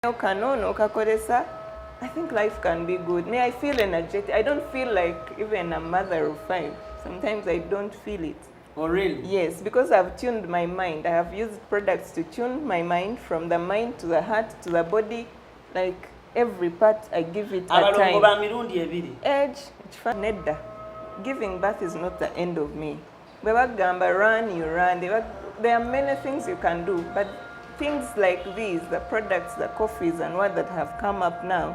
Kanono kakolesa, I think life can be good. May I feel energetic. I don't feel like even a mother of 5. Sometimes I don't feel it. Oh, really? Yes, because I've tuned my mind. I have used products to tune my mind, from the mind to the heart to the body. Like every part, I give it a time. Age, nedda. Giving birth is not the end of me. Gamba run, you run. There are many things you can do, but things like these, the products, the coffees and what that have come up now,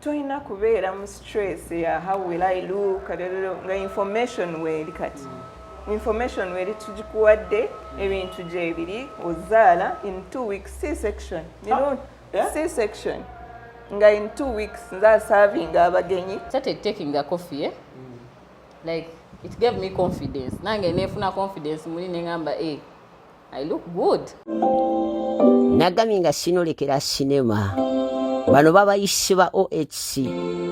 toina kubeera mu stress ya how will I look, nga information weeri kati. Information weeri tugikuwadde ebintu gye ebiri ozaala in 2 weeks C-section. You know, C-section. Nga in 2 weeks nza serving abagenyi. Started taking the coffee, like it gave me confidence. Nange nefuna confidence muli nengamba I look good. Nagamye nga sinolekera sinema bano babayise ba OHC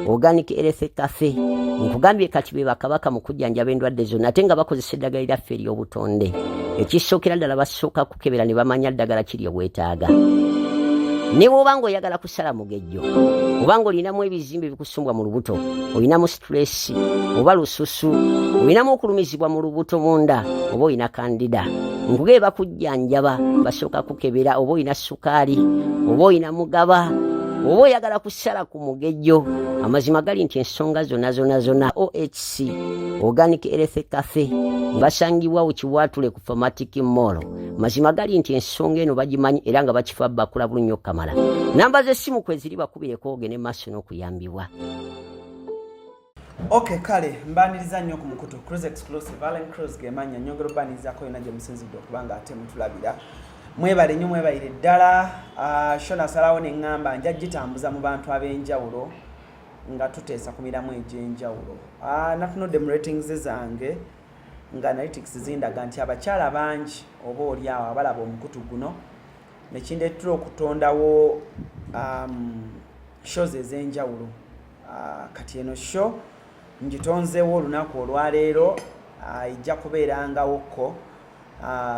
Organic Health Cafe nkugambye kati be bakabaka mu kujjanjaba endwadde zonna ate nga bakozesa eddagala lyaffe ery'obutonde ekisookera ddala basooka kukebera ne bamanya ddagala kiri obwetaaga ne bw'oba ng'oyagala kusala mugejjo oba ng'olinamu ebizimbe bikusumbwa mu lubuto olinamu stress oba lususu olinamu okulumizibwa mu lubuto munda oba olina kandida nkugee bakujjanjaba basooka kukebera oba olina sukaali oba olina mugaba oba oyagala kusala ku mugejjo amazima gali nti ensonga zonna OHC Organic Health Cafe basangibwa Kiwatule ku Pharmatic Mall. Mazima gali nti ensonga eno bagimanyi era nga bakifa bakula bulunyo kamala. Namba z'essimu kwe ziri bakubireko ogene maaso n'okuyambibwa. Okay, kale mbaniriza nnyo ku mukutu Cruise Exclusive Allen Cruise gemanya nyongero banizako ina gye musinzidde okubanga ate mutulabira. Mwebale nnyo mwebalire ddala. Shona salawo ne ngamba nja gitambuza mu bantu ab'enjawulo nga tuteesa ku miramu egy'enjawulo. Natunudde mu ratings zange nga analytics zindaga nti abakyala bangi oba oli awo abalaba omukutu guno nekindeetera okutondawo shows ez'enjawulo. Kati eno show ngitonzeewo olunaku olwaleero ejja kubeerangawokko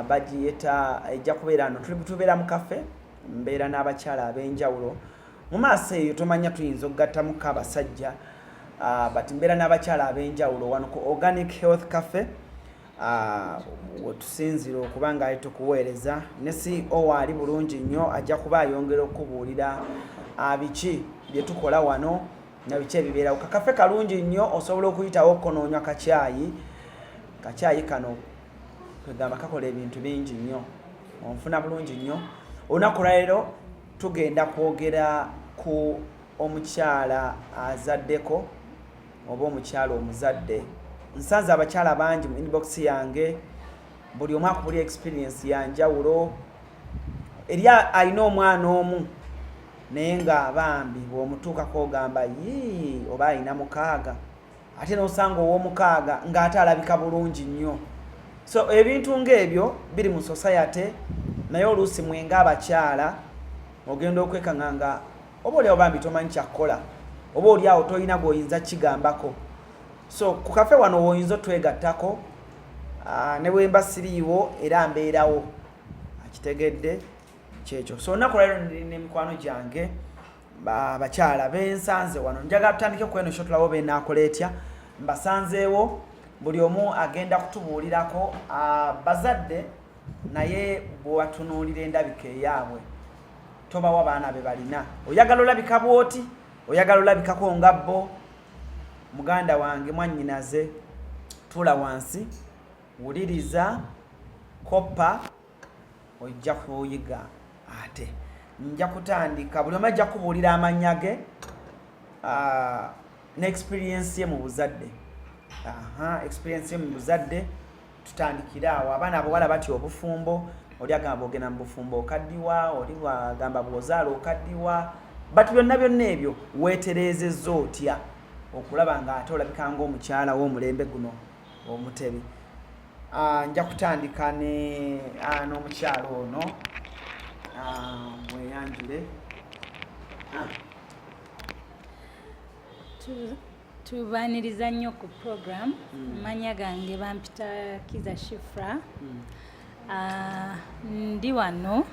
bagiyeta ejja kubeera no tubeera mu kafe mbeera n'abakyala ab'enjawulo mu maaso eyo tomanya tuyinza okugattamuko abasajja but mbeera n'abakyala ab'enjawulo wano ku Organic Health Cafe wetusinzira okuba nga ali tukuweereza ne CEO waali bulungi nnyo ajja kuba ayongera okubuulira biki bye tukola wano na biki ebibeerawo. Kakafe kalungi nnyo osobola okuyitawo konoonywa kacyayi kano kwegamba kakola ebintu bingi nnyo onfuna bulungi nnyo. Olunaku lwaleero tugenda kwogera ku omukyala azaddeko oba omukyala omuzadde. Nsanze abakyala bangi mu inbox yange buli omu akubuli experience ya njawulo eri alina omwana omu naye nga bambi bw'omutuukako ogamba oba alina 6 ate n'osanga ow'omukaaga ng'ate alabika bulungi nnyo. So ebintu ng'ebyo biri mu society naye oluusi mwenga abakyala ogenda okwekanganga oba oli awo bambi tomanyi kyakukola oba oli awo tolina gw'oyinza kigambako. So ku kafe wano woyinza twegattako ne bwemba siriiwo era mbeerawo akitegedde kyekyo. So olunaku lwaleero n'emikwano gyange abakyala bensanze wano njagala tutandike ku eno sho tulawo benaakola etya. Mbasanzeewo buli omu agenda kutubuulirako bazadde naye bw'obatunuulira endabika eyaabwe tobawa baana be balina. Oyagala olabika bw'oti, oyagala olabikako nga bo. Muganda wange mwannyinaze tula wansi wuliriza koppa ojja kuyiga. Ate nja kutandika buli omu ajja kubuulira amannya ge ne experience ye mu buzadde. Experience ye mu buzadde tutandikira awo. Abaana abawala batya obufumbo, oli agamba ogenda mu bufumbo okaddiwa, oli agamba bw'ozaala okaddiwa, bati byonna ebyo weetereezezza otya okulaba nga ate olabika ng'omukyala w'omulembe guno omutebi. Nja kutandika n'omukyala ono mweyanjule. Tubaniriza nnyo ku program. Manya gange bampita Kiza Shifra. Ndi wano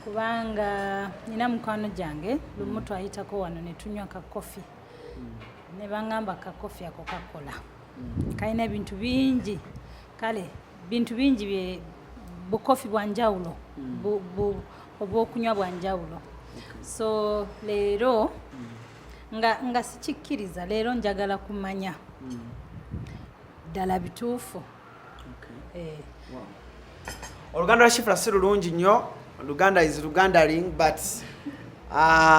kubanga nina mukwano gyange lumu twayitako wano ne tunywa ka kofi ne bangamba ka kofi ako kakola kalina ebintu bingi kale bintu bingi bye bukofi bwa njawulo obwokunywa bwa njawulo so leero nga sikikkiriza leero njagala kumanya ddala bituufu. Oluganda lwa Shifra si lulungi nnyo. Luganda is Lugandaling but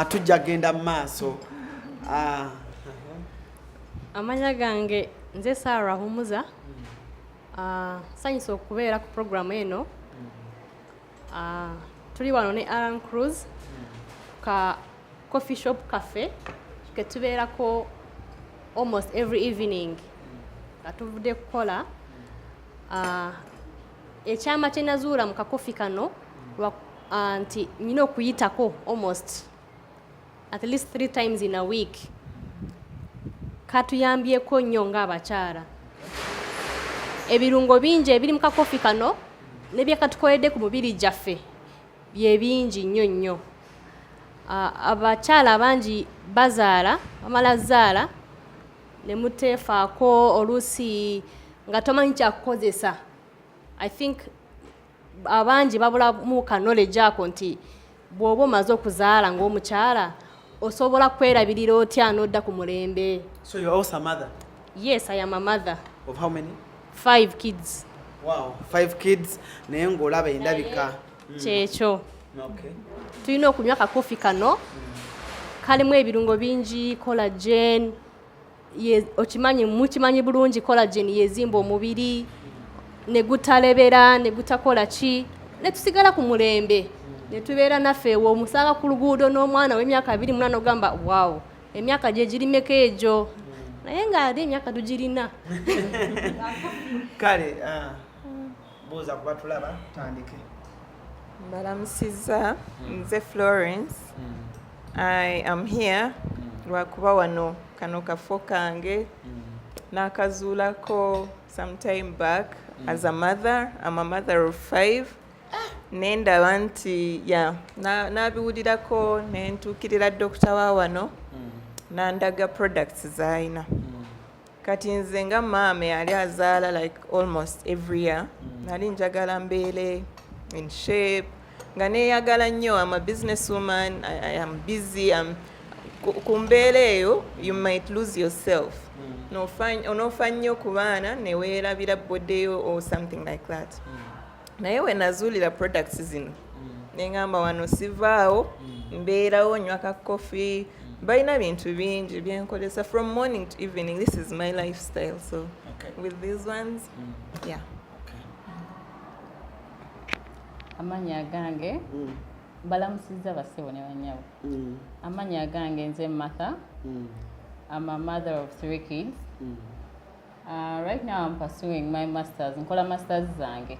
tujja genda mu maaso. Amanya gange nze Sarah Humuza. Sanyisa okubeera ku programu eno. Tuli wano ne Alan Cruz ka coffee shop cafe ke tubeerako almost every evening. Katuvudde kukola ekyama kye nazuula mu kakofi kano nti nina okuyitako almost at least 3 times in a week. Katuyambyeko nnyo ng'abakyala. Ebirungo bingi ebiri mu kakofi kano ne bye katukoledde ku mubiri gyaffe bye bingi nnyo nnyo. Abakyala abangi bazaala bamala zaala ne muteefaako oluusi nga tomanyi kyakukozesa. I think abangi babulamu ka knowledge ako nti bw'oba omaze okuzaala ng'omukyala osobola kwerabirira otya n'odda ku mulembe. So you're also a mother? Yes, I am a mother. Of how many? 5 kids. Wow, 5 kids naye ng'olaba endabika. Kyekyo. Okay. Tulina okunywa kakofi kano kalimu ebirungo bingi, collagen, mukimanyi bulungi collagen yezimba omubiri, ne gutalebera, ne gutakola ki, ne tusigala ku mulembe. Ne tubeera naffe omusanga ku luguudo n'omwana w'emyaka 28 ogamba wow, emyaka gye girimeko egyo. Naye ng'ate emyaka tugirina. Kale, buuza kuba tulaba tandike. Mbalamusiza nze Florence. I am here lwakuba wano kano kafo kange nakazuulako some time back as a mother. I'm a mother of 5. Nendaba nti nabiwulirako ne ntuukirira dokita wa wano nandaga products z'alina. Kati nze nga maama yali azaala like almost every year. Nali njagala mbeere in shape. Nga neeyagala nnyo, I'm a businesswoman, I am busy. Ku mbeera eyo you might lose yourself. Onoofa nnyo ku baana ne weerabira boddeyo or something like that. Naye we nazuulira products zino ne ngamba wano sivaawo mbeerawo nywa ka coffee. Balina bintu bingi byenkolesa from morning to evening. This is my lifestyle. So with these ones, yeah. Amanya gange balamusiza basebo ne banyawo. Amanya gange nze Martha. I'm a mother of 3 kids. Right now I'm pursuing my masters. Nkola masters zange.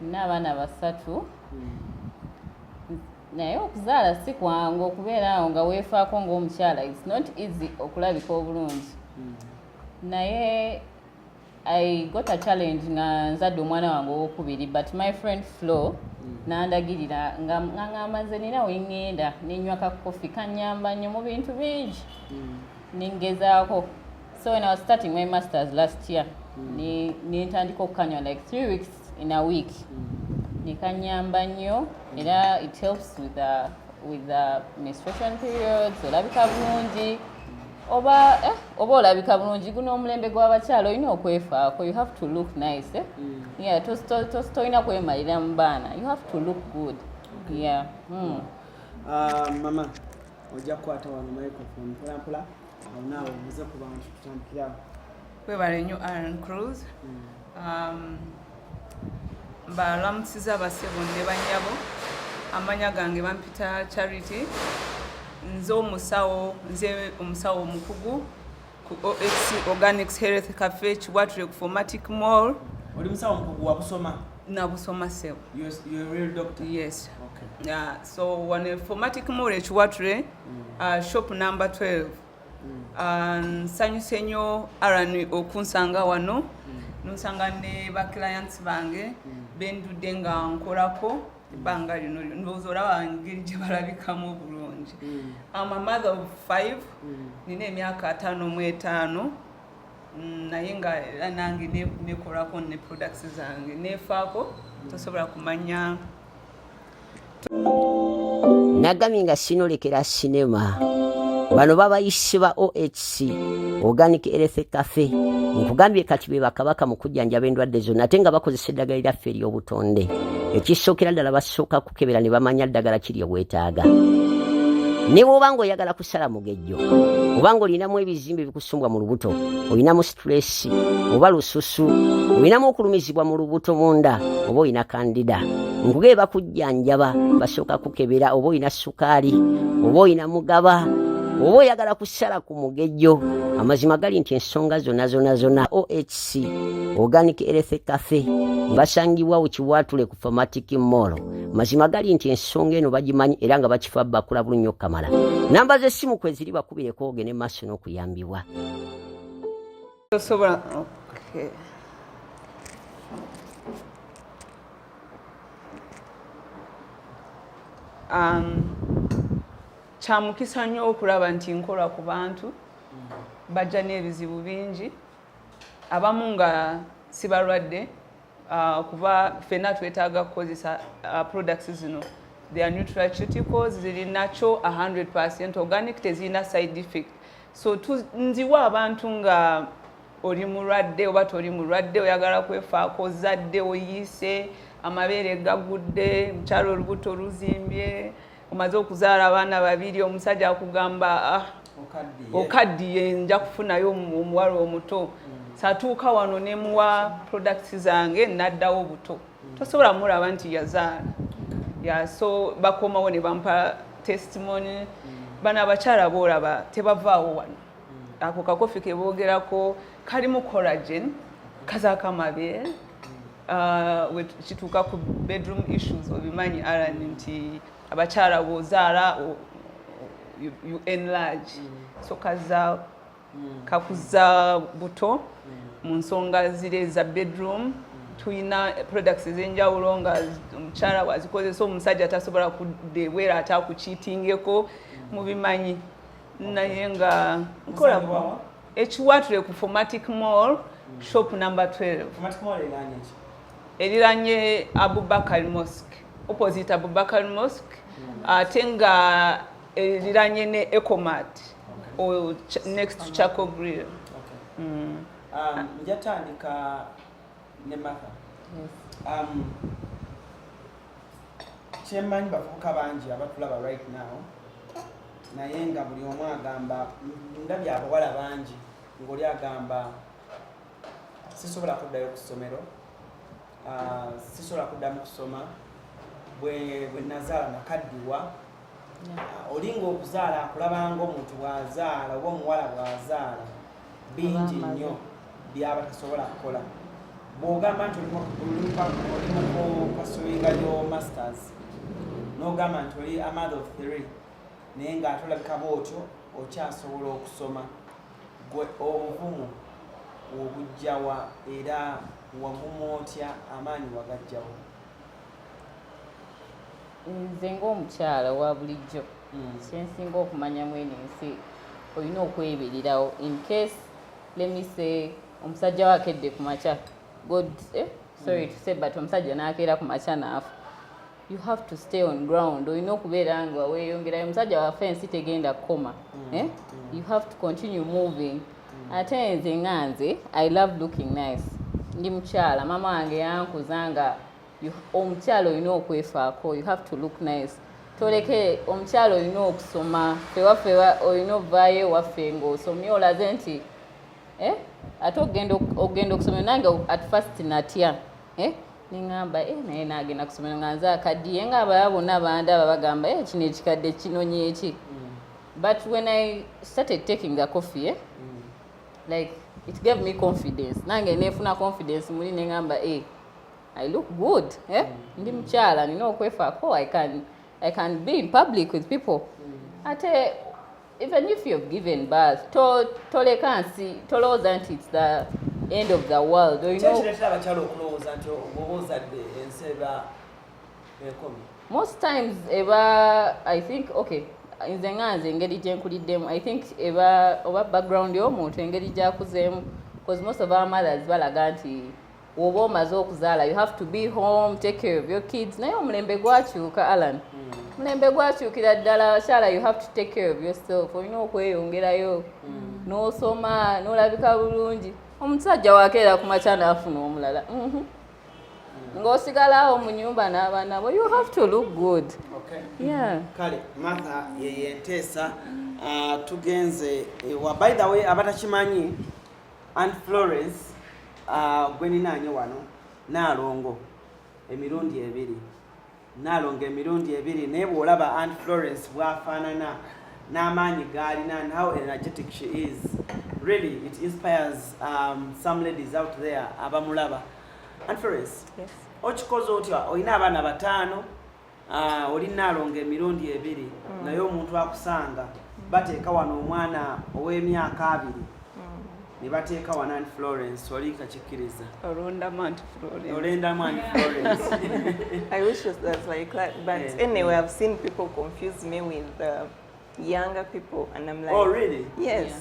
N'abaana basatu. Naye okuzaala si kwangu okubeera awo nga weefaako ng'omukyala. It's not easy okulabika obulungi. Naye I got a challenge nga nzadde omwana wange owokubiri, but my friend Flo nandagirira nga ngamba nze nina wengenda nenywa ka coffee kanyamba nnyo mu bintu bingi ningezaako. So when I was starting my masters last year nintandika okukanywa like 3 weeks in a week. Nikanyamba nnyo era it helps with the menstruation periods, olabika bulungi. Oba olabika bulungi guno omulembe gw'abakyala olina okwefaako. You have to look nice. Yeah, tolina kwemalira mu baana. You have to look good. Yeah. Mama, ojja kukwata wano microphone mpolampola awo naawe omuze ku bantu tutandikirawo. Kwebale nnyo Aaron Cruz. Mbalamusiza abasebo ne banyabo. Amanya gange bampita Charity. Nze omusawo omukugu ku OHC Organics Health Cafe Kiwatule ku Formatic Mall. Oli musawo omukugu wakusoma? Nabusoma sebo. You're a real doctor? Yes. Okay. Yeah, so when Formatic Mall Kiwatule, shop number 12. Nsanyuse nnyo Aaron okunsanga wano. Nunsanga ne ba clients bange bendudde nga nkolako ebbanga lino ndowooza olaba ngeri gye balabikamu obulungi. I'm a mother of 5 nina emyaka 5 naye nga nange nekolako ne products zange nefaako tosobola kumanya. Nagambye nga sinolekera sinema bano babayise ba OHC Organic Health Cafe nkugambye kati be bakabaka mu kujjanjaba endwadde zonna ate nga bakozesa eddagala lyaffe ery'obutonde ekisookera ddala basooka kukebera ne bamanya ddagala kiri obwetaaga. Ne bw'obanga oyagala kusala mugejjo obanga olinamu ebizimbe bikusumbwa mu lubuto olinamu stress oba lususu olinamu okulumizibwa mu lubuto munda oba olina kandida nkugee bakujjanjaba basooka kukebera oba olina sukaali oba olina mugaba oba oyagala kusala ku mugejjo. Amazima gali nti ensonga zonna OHC Organic Health Cafe basangibwa Kiwatule ku Pharmatic Mall. Mazima gali nti ensonga eno bagimanyi era nga bakifa bakula bulungi okamala. Namba z'essimu kwe ziri bakubireko ogende maaso n'okuyambibwa. Tosobola kyamukisa nnyo okulaba nti nkola ku bantu bajja n'ebizibu bingi abamu nga si balwadde kuba ffenna twetaaga kukozesa products zino. They are nutraceuticals, ziri natural 100% organic, tezirina side effect. So nziwa abantu nga oli mulwadde oba toli mulwadde oyagala kwefaako ozadde oyiise amabeere gagudde mukyalo olubuto luzimbye omaze okuzaala abaana 2 omusajja akugamba okaddiye nja kufunayo omuwala omuto satuuka wano nemuwa products zange naddawo buto tosobola mulaba nti yazaala so bakomawo ne bampa testimony bana abakyala boolaba tebavaawo wano ako kakofi ke boogerako kalimu collagen kazaako amabeere kituuka ku bedroom issues obimanyi Alan nti abakyala boozaala you enlarge so kakuza buto mu nsonga zire za bedroom tuyina products ez'enjawulo nga omukyala bwazikozesa omusajja tasobola kudeweera atakukiitingeko mubimanyi naye nga nkola Kiwatule ku Pharmatic Mall shop number 12 eriranye Abubakar Mosque opposite Abubakar Mosque ate nga eriranye ne Ecomart or next to Chaco Grill. Njatandika ne Martha. Kyemmanyi bavubuka bangi abatulaba right now naye nga buli omu agamba ndabye abawala bangi ng'oli agamba sisobola kuddayo ku ssomero sisobola kuddamu kusoma bwe nazaala nakaddiwa olinga okuzaala akulabanga omuntu bw'azaala oba omuwala bw'azaala bingi nnyo byaba tasobola kukola bw'ogamba nti oli mu kasubinga lyo masters n'ogamba nti oli a mother of 3 naye ng'ate olabika bw'otyo okyasobola okusoma gwe obuvumu obujjawa era waguma otya amaanyi wagajjawo? Nze ng'omukyala wa bulijjo kyensinga okumanyamu eno ensi olina okwebererawo in case let me say omusajja wakedde ku makya sorry to say but omusajja n'akeera ku makya naafu you have to stay on ground olina okubeera nga weeyongerayo omusajja waffe ensi tegenda kukoma you have to continue moving ate nze nga nze I love looking nice ndi mukyala mama wange yankuza nga omukyala olina okwefaako you have to look nice toleke omukyala olina okusoma fewaffe olina ovaayo waffe ng'osomye olaze nti ate ogenda okusomera nange at first natya neŋŋamba naye naagenda kusomera nga nze akaddiye ng'abalala bonna bandaba bagamba kino ekikadde kinonye eki but when I started taking the coffee like it gave me confidence nange neefuna confidence muli neŋŋamba I look good ndi mukyala nina okwefaako I can be in public with people ate even if you have given birth toleka nsi tolowooza nti it's the end of the world kyekireetera abakyala okulowooza nti oba ozadde ensi eba most times eba I think okay nze nganze engeri gyenkuliddemu I think eba oba background y'omuntu engeri gyakuzeemu because most of our mothers balaga nti oba omaze okuzaala you have to be home take care of your kids naye omulembe gwakyuka Alan omulembe gwakyukira ddala abakyala you have to take care of yourself olina okweyongerayo n'osoma n'olabika bulungi omusajja wakeera ku makya n'afuna omulala ng'osigalawo mu nnyumba n'abaana bo you have to look good. Kale Martha yeye nteesa tugenze ewa by the way abatakimanyi Aunt Florence gwe ninaanyo wano Naalongo emirundi ebiri Naalongo emirundi ebiri naye bw'olaba Aunt Florence bw'afaanana n'amaanyi g'alina and how energetic she is really it inspires some ladies out there abamulaba. Aunt Florence, Yes. okikoze otya olina abaana bataano oli Naalongo emirundi ebiri naye omuntu akusanga bateeka wano omwana ow'emyaka 2 ne bateeka wano Aunt Florence oli kakikkiriza Olondamu Aunt Florence. olendamu Aunt Florence. I wish it was like that, but anyway, I've seen people confuse me with younger people, and I'm like, Oh really? Yes.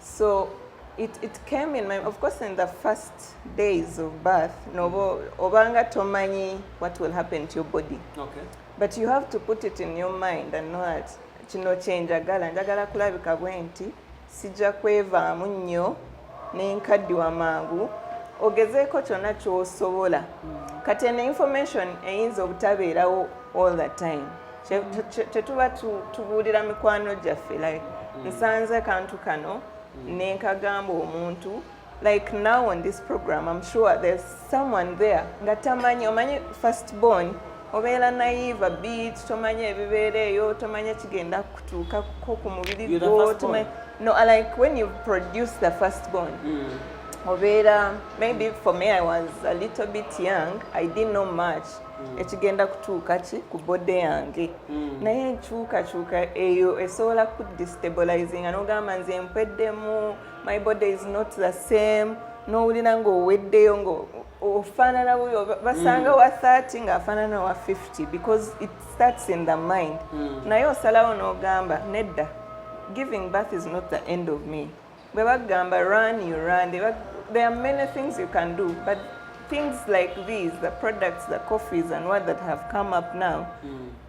So it came in my, of course, in the first days of birth. No, obanga tomanyi what will happen to your body, Okay. but you have to put it in your mind and know that kino njagala kulabika bwe nti sijja kwevaamu nnyo nenkaddiwa mangu ogezeeko kyonna ky'osobola kati eno information eyinza obutabeerawo all the time kyetuba tubuulira mikwano gyaffe like nsanze kantu kano nenkagamba omuntu like now on this program I'm sure there's someone there nga tamanyi omanyi first born obeera naive a bit tomanyi ebibeera eyo tomanyi kigenda kutuukako ku mubiri gwo no like when you produce the first born obeera maybe for me I was a little bit young I didn't know much ekigenda kutuuka ki ku bode yange naye enkyukakyuka eyo esobola kudestabilizing n'ogamba nze mpweddemu my body is not the same n'owulira ng'oweddeyo ng'ofaanana buyo basanga wa 30 ng'afaanana wa 50 because it starts in the mind naye osalawo n'ogamba nedda giving birth is not the end of me bwe bagamba run you run there are many things you can do but things like these, the products, the coffees and what that have come up now,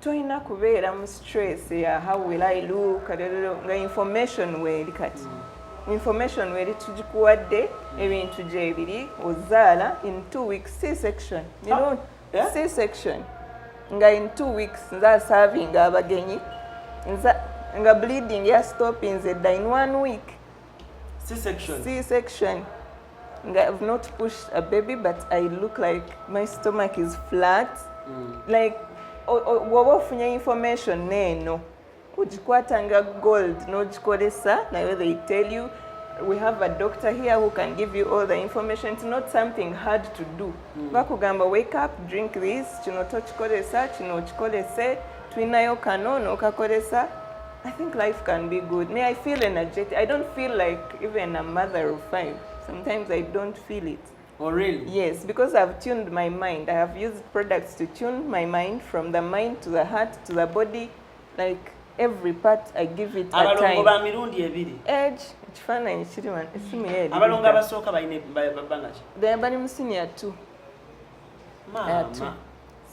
toina kubeera mu stress ya how will I look, nga information weeri kati. Information weeri tugikuwadde ebintu gye biri ozaala in 2 weeks C-section. You know, C-section. Nga in 2 weeks nza serving abagenyi nga bleeding ya stopping zedda in 1 week. C-section. C-section. I've not pushed a baby, but I look like my stomach is flat. Like, woba ofunye information neno. Ujikwata nga gold, no jikolesa. Now they tell you, we have a doctor here who can give you all the information. It's not something hard to do. Bakugamba, wake up, drink this, chino tochikolesa, chino chikolese, twinayo kanono kakolesa. I think life can be good. I feel energetic. I don't feel like even a mother of 5. Sometimes I don't feel it. Oh, really? Yes, because I've tuned my mind. I have used products to tune my mind from the mind to the heart to the body. Like every part, I give it a time. Age, ekifaananyi kiri wano essimu ye abalongo abasooka balina babanga ki? Bali mu senior 2. Mama.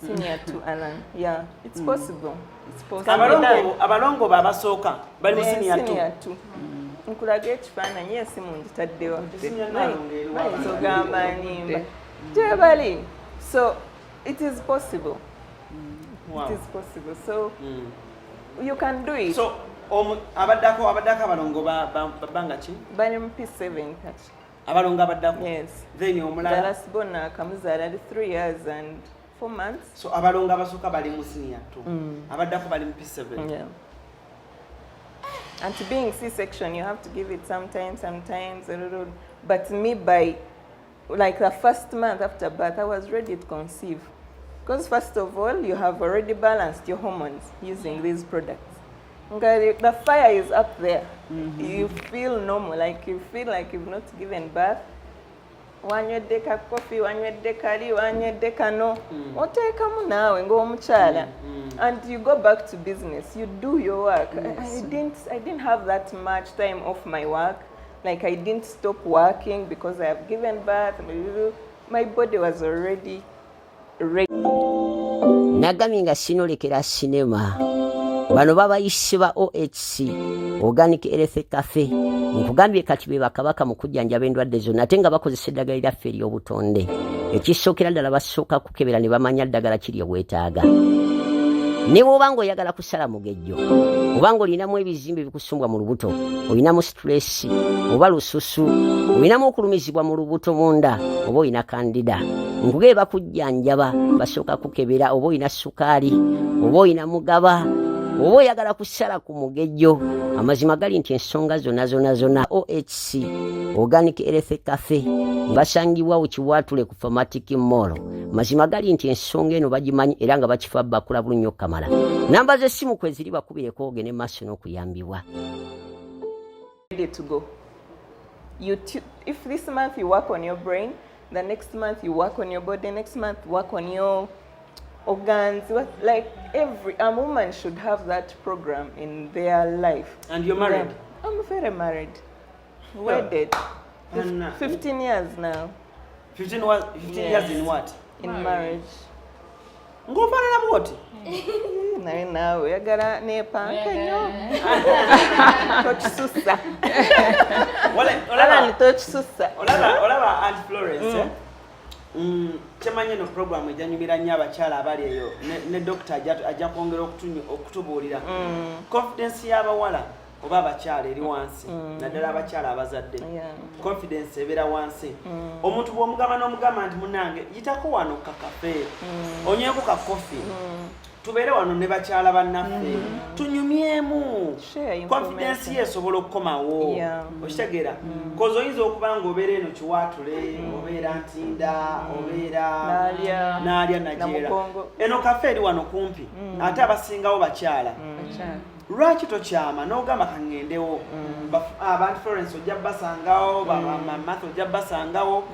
Senior 2, Alan. Yeah, it's possible. It's possible. Abalongo abasooka bali mu senior 2. Nkulaga ekifaananyi esimu ngitadde waffe bayinza ogamba nimba gyebali so it is possible. It is possible so you can do it. So abaddako abalongo babanga ki? Bali mu P7 kati abalongo abaddako? Yes. Then omulala Dalasbona kamuzaala ali 3 years and 4 months. So abalongo abasooka bali mu senior 2 abaddako bali mu P7. Yeah. And to being C-section, you have to give it sometimes, but me by like the first month after birth, I was ready to conceive. Because first of all, you have already balanced your hormones using these products. Okay, the fire is up there. You feel normal, like you feel like you've not given birth. wanywedde ka coffee, wanywedde kali, wanywedde kano. Oteekamu naawe ng'omukyala. And you go back to business. You do your work. Yes. I didn't have that much time off my work. Like I didn't stop working because I have given birth. My body was already ready. Nagambye nga sinolekera sinema. Bano babayise ba OHC Organic Health Cafe. Nkugambye kati be bakabaka mu kujjanjaba endwadde zonna ate nga bakozesa eddagala lyaffe ery'obutonde. Ekisookera ddala basooka kukebera ne bamanya ddagala kiri obwetaaga. Ne bw'oba ng'oyagala kusala mugejjo, oba ng'olinamu ebizimbe bikusumbwa mu lubuto, olinamu stress, oba lususu, olinamu okulumizibwa mu lubuto munda, oba olina kandida, nkugee bakujjanjaba basooka kukebera, oba olina sukaali, oba olina mugaba, oba oyagala kusala ku mugejjo. Amazima gali nti ensonga zonna OHC Organic Health Cafe basangibwa ku Kiwatule ku Pharmatic Mall. Mazima gali nti ensonga eno bagimanyi era nga bakifa bakula bulunyo kamala. Namba z'essimu kwe ziri bakubireko ogende maaso n'okuyambibwa. Ready to go. If this month you work on your brain, the next month you work on your body, next month work on your organs. Like a woman should have that program in their life. And you're married? Yeah. I'm very married. Wedded. 15 years now. 15 years in what? In marriage. Ngofanana bwoti? Nawe yagala nepanka nnyo. Tokisusa. Olaba tokisusa. Olaba Aunt Florence. Kyemanye no program ejanyumira nnyo abakyala abali eyo ne doctor ajja kwongera okutubuulira. Confidence y'abawala oba abakyala eri wansi naddala abakyala abazadde. Confidence ebeera wansi. Omuntu bw'omugamba n'omugamba nti munange yitako wano ka kafe onyweko ka coffee tubeere wano ne bakyala bannaffe tunyumyemu. Confidence yeesobola okukomawo okitegeera kozi oyinza okuba nga obeera eno Kiwatule obeera Ntinda obeera n'alya Najeera eno kafe eri wano kumpi ate abasingawo bakyala. Lwaki tokyama n'ogamba kangendewo abantu Florence ojja basangawo Martha ojja basangawo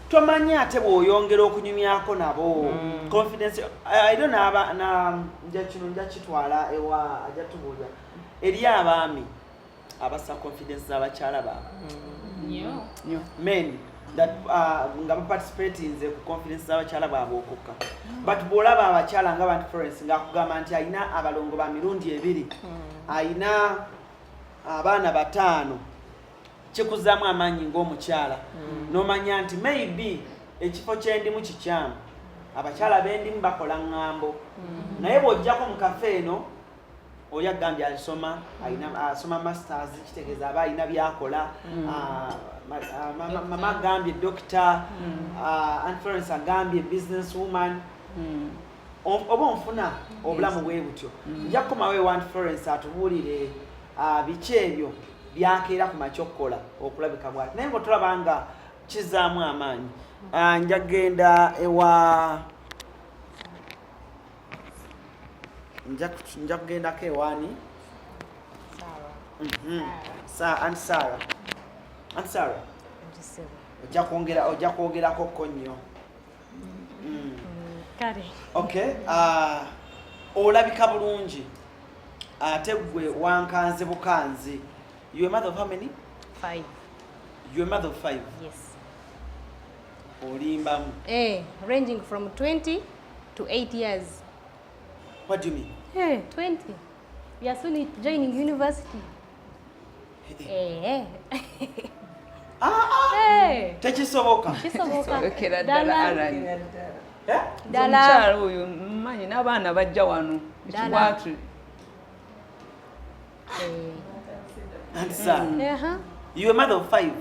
tomanyi ate bw'oyongera okunyumyako nabo. Confidence I don't know nja kitwala ewa ajja tubuulira eri abaami abasa confidence z'abakyala baabwe men that nga baparticipate nze ku confidence z'abakyala baabwe okukka but bw'olaba abakyala nga abantu Florence ng'akugamba nti alina abalongo ba mirundi 2 alina abaana 5 kikuzaamu amaanyi ng'omukyala n'omanya nti maybe ekifo kyendimu kikyamu abakyala bendimu bakola ŋŋambo naye bw'ojjako mu kafe eno oli agambye asoma masters kitegeeza aba alina byakola. Mama agambye doctor, Aunt Florence agambye business woman. Oba onfuna obulamu bwe butyo nja kukomawo Aunt Florence atubuulire biki ebyo byakeera ku makyokola okulabika bwati naye ng'otulaba nga kizaamu amaanyi. Nja kugenda ewa nja kugendako ewaani Aunt Sarah. Aunt Sarah ojja kwogerako ko nnyo. Kale. Okay. Olabika bulungi ate gwe wankanze bukanze. You a mother of how many? 5. You a mother of 5? Yes. Olimbamu. Ranging from 20 to 8 years. What do you mean? 20. We are soon joining university. Tekisoboka. Kisobokera ddala Alani. Omukyala oyo mmanyi n'abaana bajja wano Kiwatule. And son. You a mother of 5?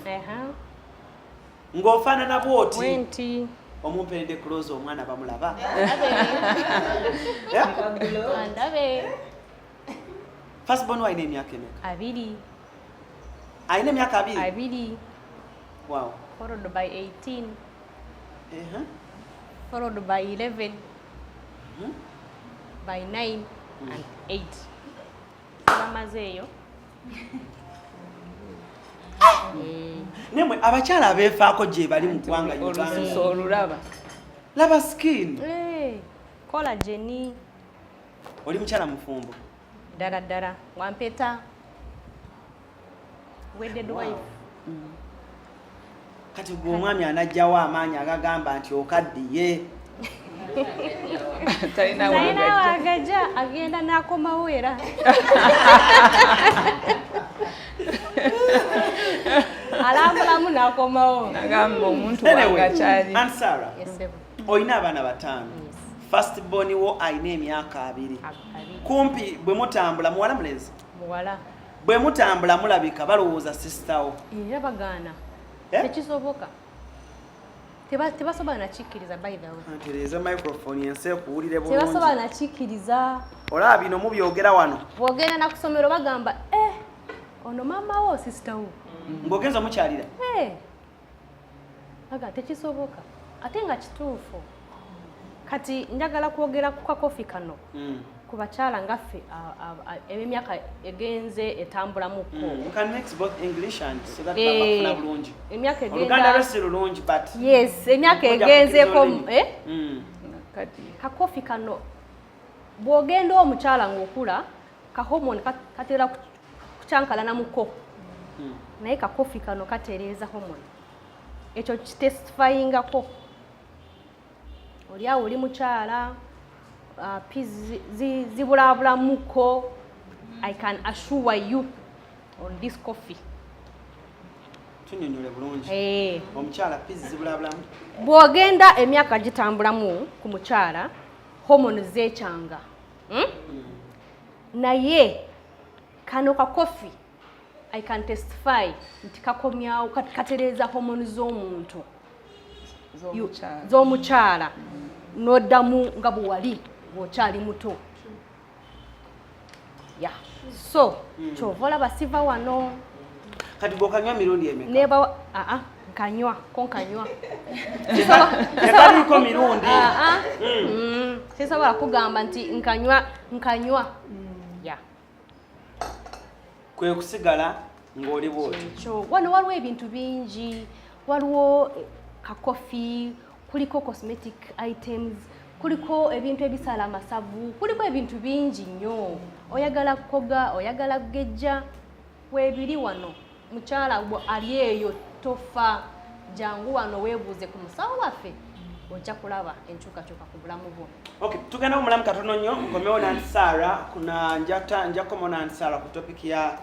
Ng'ofaanana bw'oti. 20. Omumperedde close omwana bamulaba. Andabe. First born alina emyaka emeka? 2. Alina emyaka 2? 2. Wow. Followed by 18. Followed by 11. By 9 and 8. Bamazeeyo. Nemwe abakyala abeefaako gye bali mu ggwanga olususo olulaba laba skin collagen oli mukyala mufumbo ddala wampeta wedded wife kati gwe omwami anajjawo amaanyi agagamba nti okaddiye talina wagajja agenda n'akomawo era alambulamu n'akomawo agamba omuntu wangakyali Ansara olina abaana 5 first born wo ayina emyaka 2 kumpi bwe mutambula muwala mulenzi muwala bwe mutambula mulabika balowooza sister wo era bagaana tekisoboka tebasobola nakikkiriza by the way ntereza microphone yense ekuwulire bulungi tebasobola nakikkiriza olaba bino mubyogera wano bwogenda na kusomero bagamba ono mama wo sister wo ng'ogenza mukyalira aga tekisoboka ate nga kituufu kati njagala kwogera ku kakofi kano ku bakyala ngaffe emyaka egenze etambulamuko emyaka emyaka egenzeko kakofi kano bw'ogenda omukyala ng'okula kahomoni katera kucyankalanamuko naye kakofi kano katereeza homoni ekyo kitestifyingako oli awo oli mukyala zibulabulamuko I can assure you on this coffee tunyonyole bulungi omukyala pizi zibulabulamu bw'ogenda emyaka gitambulamu ku mukyala homoni zeekyanga naye kano kakofi I can testify nti kakomyawo katereeza homoni z'omuntu z'omukyala n'oddamu nga bwe wali bw'okyali muto so kyova olaba siva wano kati bw'okanywa mirundi emeka nkanywa tekaliko mirundi sisobola kugamba nti nkanywa kwe kusigala ng'oli bwoti wano waliwo ebintu bingi waliwo kakofi kuliko cosmetic items kuliko ebintu ebisala amasavu kuliko ebintu bingi nnyo oyagala kukoga oyagala kugejja weebiri wano mukyala ali eyo tofa jangu wano weebuuze ku musawo waffe ojja kulaba enkyukakyuka ku bulamu bwo tugenda omulamu katono nnyo nkomewo Nansara kuna njakomo Nansara ku topic ya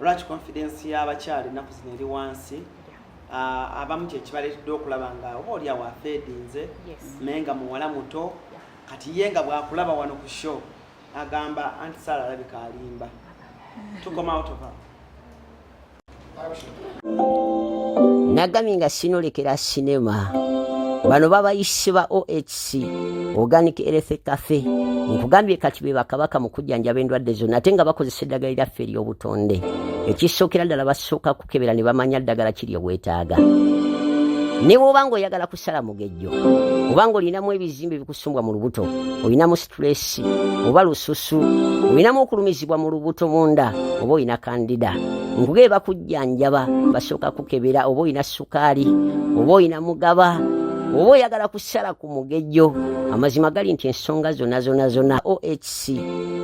Rach confidence y'abakyala ennaku zino eri wansi abamu kyekibaleetedde okulaba nga oba oli awo afeedinze naye nga muwala muto kati ye nga bw'akulaba wano ku show agamba Anti Sarah alabika alimba tukomawo tova nagambye nga sinolekera sinema bano babayise ba OHC Organic Health Cafe nkugambye kati be bakabaka mu kujjanjaba endwadde zonna ate nga bakozesa eddagala lyaffe ery'obutonde ekisookera ddala basooka kukebera ne bamanya ddagala kiri obwetaaga ne bw'obanga oyagala kusala mugejjo obanga olinamu ebizimbe bikusumbwa mu lubuto olinamu stress oba lususu olinamu okulumizibwa mu lubuto munda oba olina kandida nkugee bakujjanjaba basooka kukebera oba olina sukaali oba olina mugaba oba oyagala kusala ku mugejjo amazima gali nti ensonga zonna OHC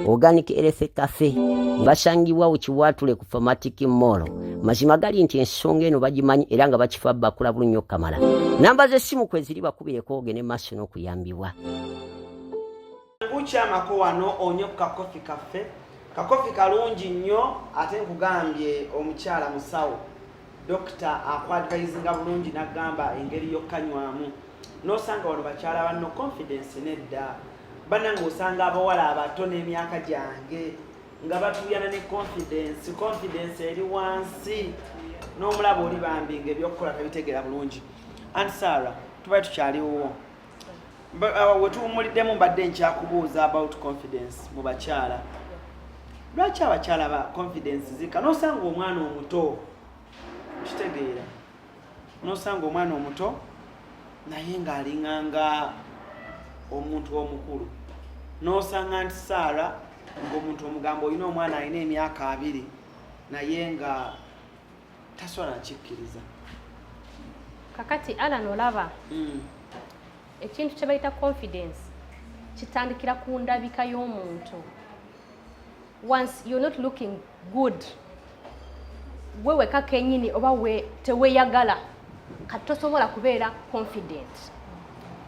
Organic Health Cafe basangibwa Kiwatule ku Pharmatic Mall mazima gali nti ensonga eno bagimanyi era nga bakifa bakula bulunyo kamala namba z'essimu kweziri bakubireko ogene maaso n'okuyambibwa ukyamako wano onye ku kakofi kaffe kakofi kalungi nnyo ate nkugambye omukyala musawo dokita akwadvisinga bulungi nagamba engeri yokkanywamu nosanga wano bakyala banno confidence nedda bannange osanga abawala abato n'emyaka gyange nga batuyana ne confidence eri wansi n'omulaba oli bambinga ebyokukola tabitegeera bulungi Anti Sarah tubaye tukyaliwo wetuwumuliddemu mbadde nkyakubuuza about confidence mu bakyala lwaki abakyala ba confidence zika nosanga omwana omuto kitegeera nosanga omwana omuto naye ng'alinganga omuntu omukulu nosanga Anti Sarah ng'omuntu omugambo olina omwana alina emyaka 2 naye nga tasobola kikkiriza. Kakati Alan olaba ekintu kye bayita confidence kitandikira ku ndabika y'omuntu. Once you're not looking good, wewe kakenyini oba teweyagala kati tosobola kubeera confident.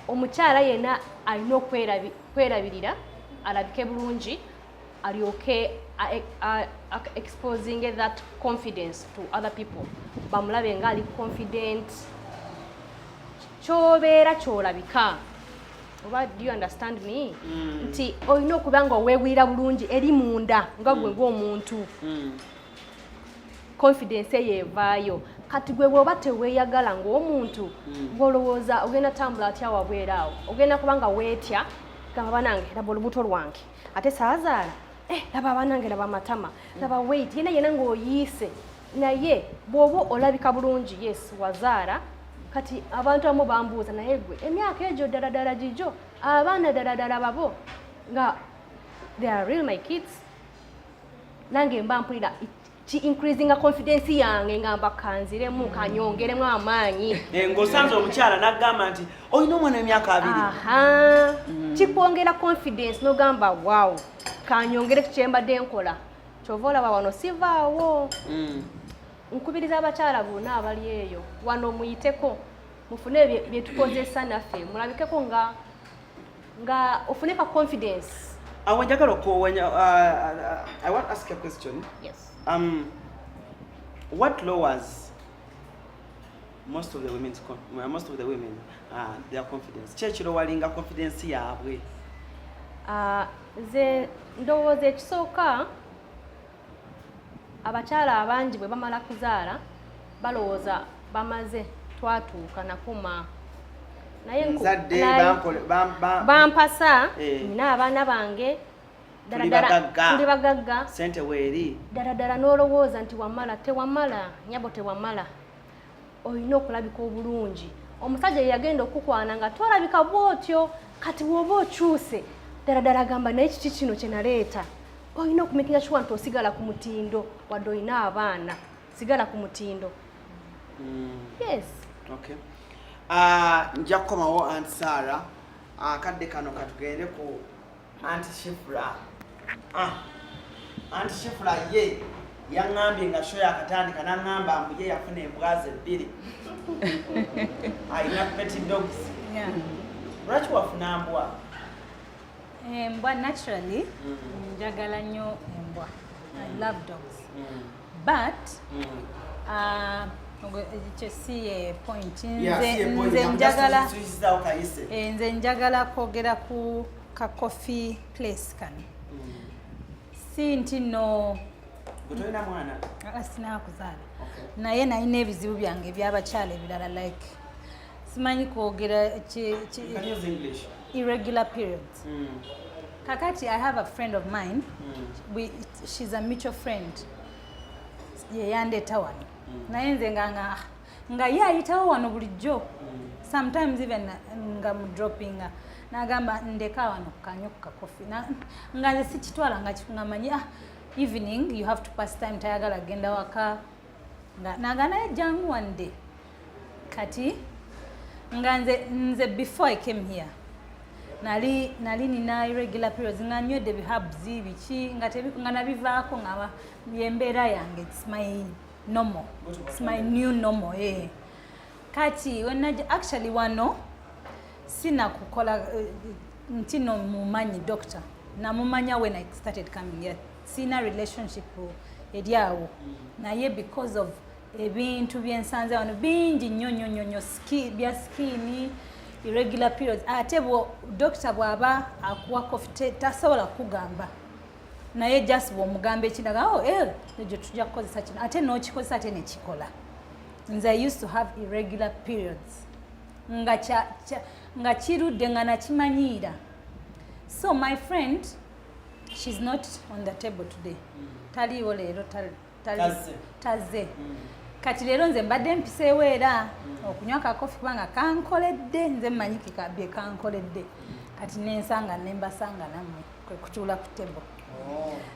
Omukyala yena alina okwerabirira alabike bulungi alyoke exposing that confidence to other people. Bamulabe nga ali confident. Chobeera kyolabika. Oba do you understand me? Nti olina okuba nga weewulira bulungi eri munda nga gwe ng'omuntu. Confidence yeevaayo. Kati gwe bw'oba teweeyagala ng'omuntu gw'olowooza ogenda tambula atya wabwera awo. Ogenda kuba nga weetya gamba banange laba olubuto lwange. Ate saazaala laba banange laba amatama. Laba weight yena ng'oyiise. Naye bw'oba olabika bulungi yes wazaala. Kati abantu amu bambuuza naye gwe emyaka egyo ddala gijo abaana ddala babo nga they are real my kids. Nange mba mpulira ki increasing confidence yange nga mbakanziremu kanyongeremu amaanyi. Ng'osanze omukyala n'agamba nti olina omwana emyaka 2. Kikwongera confidence n'ogamba wow kanyongere kyembadde nkola. Kyova olaba wano sivaawo. Nkubiriza abakyala bonna abali eyo wano muyiteko mufune bye tukozesa naffe mulabikeko nga ofune ka confidence. I want to ask a question. Yes. What lowers most of the women their confidence? Kirowalinga confidence yaabwe. Ze ndowooza ekisooka abakyala abangi bwe bamala kuzaala balowooza bamaze twatuuka nakuma. Naye bampasa nina abaana bange tuli bagagga sente weeri ddala n'olowooza nti tewamala nyabo tewamala. Olina okulabika obulungi. Omusajja yagenda okukwana nga tolabika bwotyo kati bw'oba okyuse ddala gamba naye kiki kino kye naleeta. Olina okumakinga sure nti osigala ku mutindo wadde olina abaana sigala ku mutindo. Yes. Okay. Nja kukomawo Aunt Sarah. Akadde kano katugende ku Aunt Shifra. Aunt Shifra ye yaŋŋambye nga show yakatandika n'aŋŋamba mbu ye yafuna embwazi 2. Ayina petty dogs. Lwaki wafuna mbwa? Embwa naturally njagala nnyo embwa. I love dogs. But si point nze njagala kwogera ku ka coffee place kano. Si nti no Gutolina mwana? Sina kuzaala. Naye nalina ebizibu byange ebyabakyala ebirala like simanyi kwogera irregular periods. Kakati, I have a friend of mine. She's a mutual friend. Yeyandeta wano. Naye nze nga ye ayitawo wano bulijjo. Sometimes even nga dropping n'agamba ndeka wano kanywe ku kakofi. Nga nze sikitwala nga manyi evening you have to pass time tayagala genda waka. Naga naye jangu one day. Kati nga nze before I came here nali nina irregular periods nga nywedde bihabs biki nga nabivaako nga yembeera yange. It's my normal. It's my new normal. Kati when actually wano sina kukola nti no mumanyi doctor na mumanya when I started coming here. Sina relationship edyawo naye because of ebintu byensanze wano bingi nnyo bya skin irregular periods. Ate doctor bwaba akuwa coffee tasobola kugamba naye just bw'omugamba ekinaga ekyo tujja kukozesa kino ate n'okikozesa ate nekikola. Nze I used to have irregular periods nga kirudde nga nakimanyiira. So my friend, she's not on the table today. Taliiwo leero tazze. Kati leero nze mbadde mpiseewo era okunywa kakofi kubanga kankoledde nze mmanyi kikabye kankoledde. Kati nensanga nembasanga nammwe kwe kutuula ku table.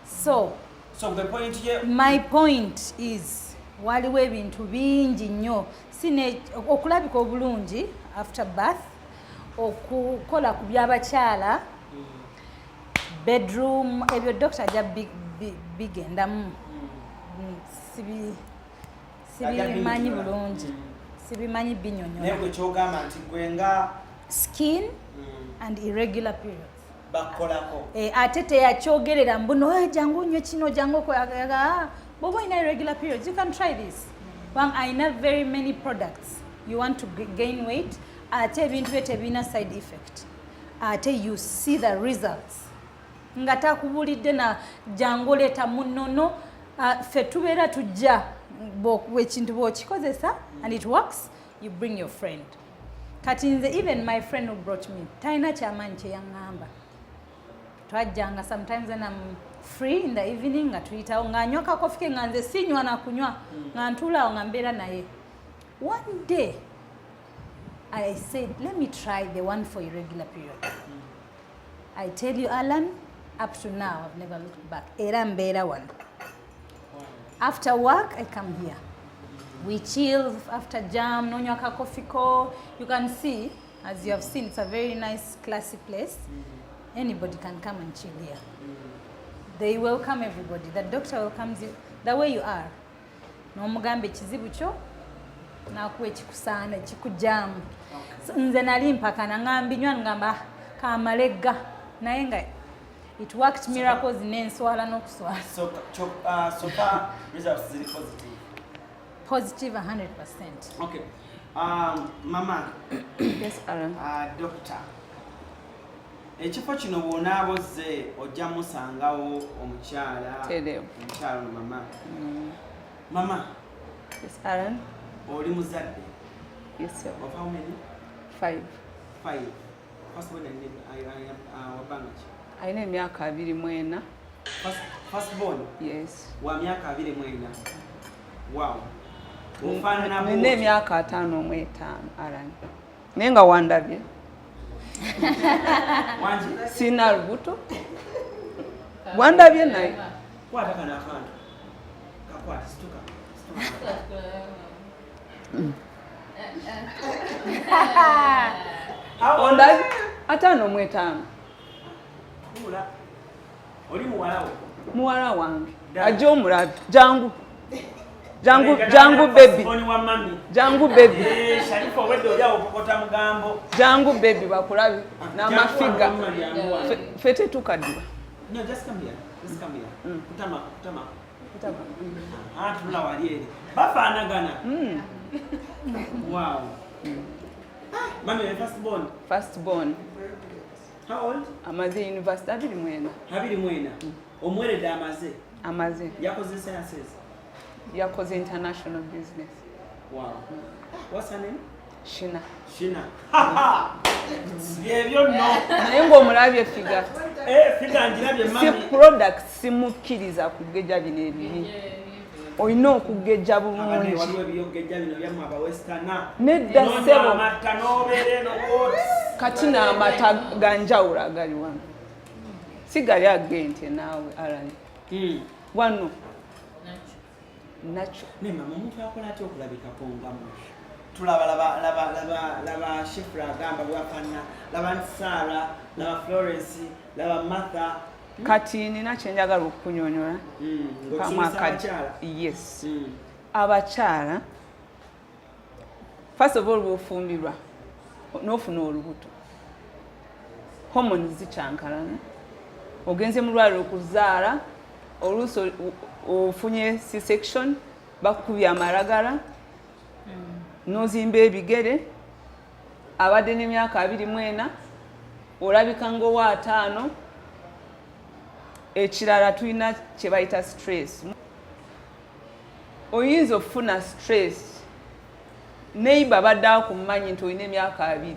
So the point here, my point is waliwo ebintu bingi nnyo okulabika obulungi after birth, okukola ku by'abakyala, bedroom, ebyo doctor ajja bigendamu. Sibimanyi bulungi, sibimanyi binyonyola. Naye gwe kyogamba nti gwe nga skin and irregular periods. Bakolako. Ate teyakyogerera mbuno jangu nnyo kino jangu bw'oba olina irregular periods, you can try this. I know very many products. You want to gain weight, ate ebintu bye tebirina side effect. Ate you see the results. Nga takubulidde na jangu leeta munono, ffe tubeera tujja ekintu bw'okikozesa and it works, you bring your friend. Kati nze even my friend who brought me, talina kyamaanyi kye yaŋŋamba. Twajjanga sometimes when I'm free in the evening nga tuyitawo ng'anywa kakofi ke nga nze sinywa na kunywa nga ntuulaawo nga mbeera naye. One day I said, let me try the one for irregular period. I tell you, Alan, up to now I've never looked back. Era mbeera one. After work I come here. We chill after jam, nonywa ka coffee ko. You can see, as you have seen, it's a very nice classy place. Anybody can come and chill here. They welcome everybody. The doctor welcomes you the way you are. N'omugambe ekizibu kyo nakuwa ekikusaana ekikujamu. Nze nali mpakana ngambinywa ngamba kamalegga naye nga it worked miracles n'enswala n'okuswala. So far results ziri positive. Positive 100%. Okay. Mama. Yes, Aaron. Doctor. Ekifo kino bw'onaabozze ojja musangawo omukyala. Omukyala no mama. Mama. Yes, Aaron. Oli muzadde? Yes, sir. Of how many? 5. 5. First born wabanga ki? Alina emyaka 24. First born? Yes. Wa myaka 24. Wow. Ofaanana bw'oti? Nina emyaka 5 Aaron. Naye nga wandabye. Wangi? Sina lubuto. Wandabye naye. Kwata kana akantu. Kakwata situka. Ondabye 5. Kula. Oli muwala wo? Muwala wange. Ajja omulabe. Jangu baby. Jangu baby. Sharifu obwedde oli awo okokota mugambo. Jangu baby bakulabe n'amafiga. Fete tukaddiwa. No, just come here. Just come here. Kutama. Tula wali eri. Bafaanagana. Wow. Mami, you're first born? First born. How old? Amaze university 24. 24. Omweredde amaze? Amaze. Yakoze sciences? Yakoze international business. Wow. What's her name? Shina. Byebyo nno. Naye ng'omulabye figa. Figa ngirabye mami. Si product simukkiriza kugeja bino ebibi. Olina okugejja bulungi. Waliwo ebyogejja bino byammwe abawestana. Nedda ssebo. Amata n'obeere n'okooti. Kati n'amata ganjawulo agali wano. Si gali agente naawe Alan. Wano. Nacho. Ne mama omuntu akola atya okulabikako ngamu? Laba Shifra agamba bwafaanana, laba Sarah, laba Florence, laba Martha. Kati nina kyenjagala okukunyonyola. Yes. Abakyala, first of all bw'ofumbirwa n'ofuna olubuto, hormones zikyankalana, ogenze mu lwaliro okuzaala, oluusi ofunye C-section, bakubye amalagala, n'ozimba ebigere, abadde n'emyaka 24, olabika ng'owa 5, ekirala tulina kye bayita stress. Oyinza okufuna stress, neighbor badde akumanyi nti olina emyaka 2,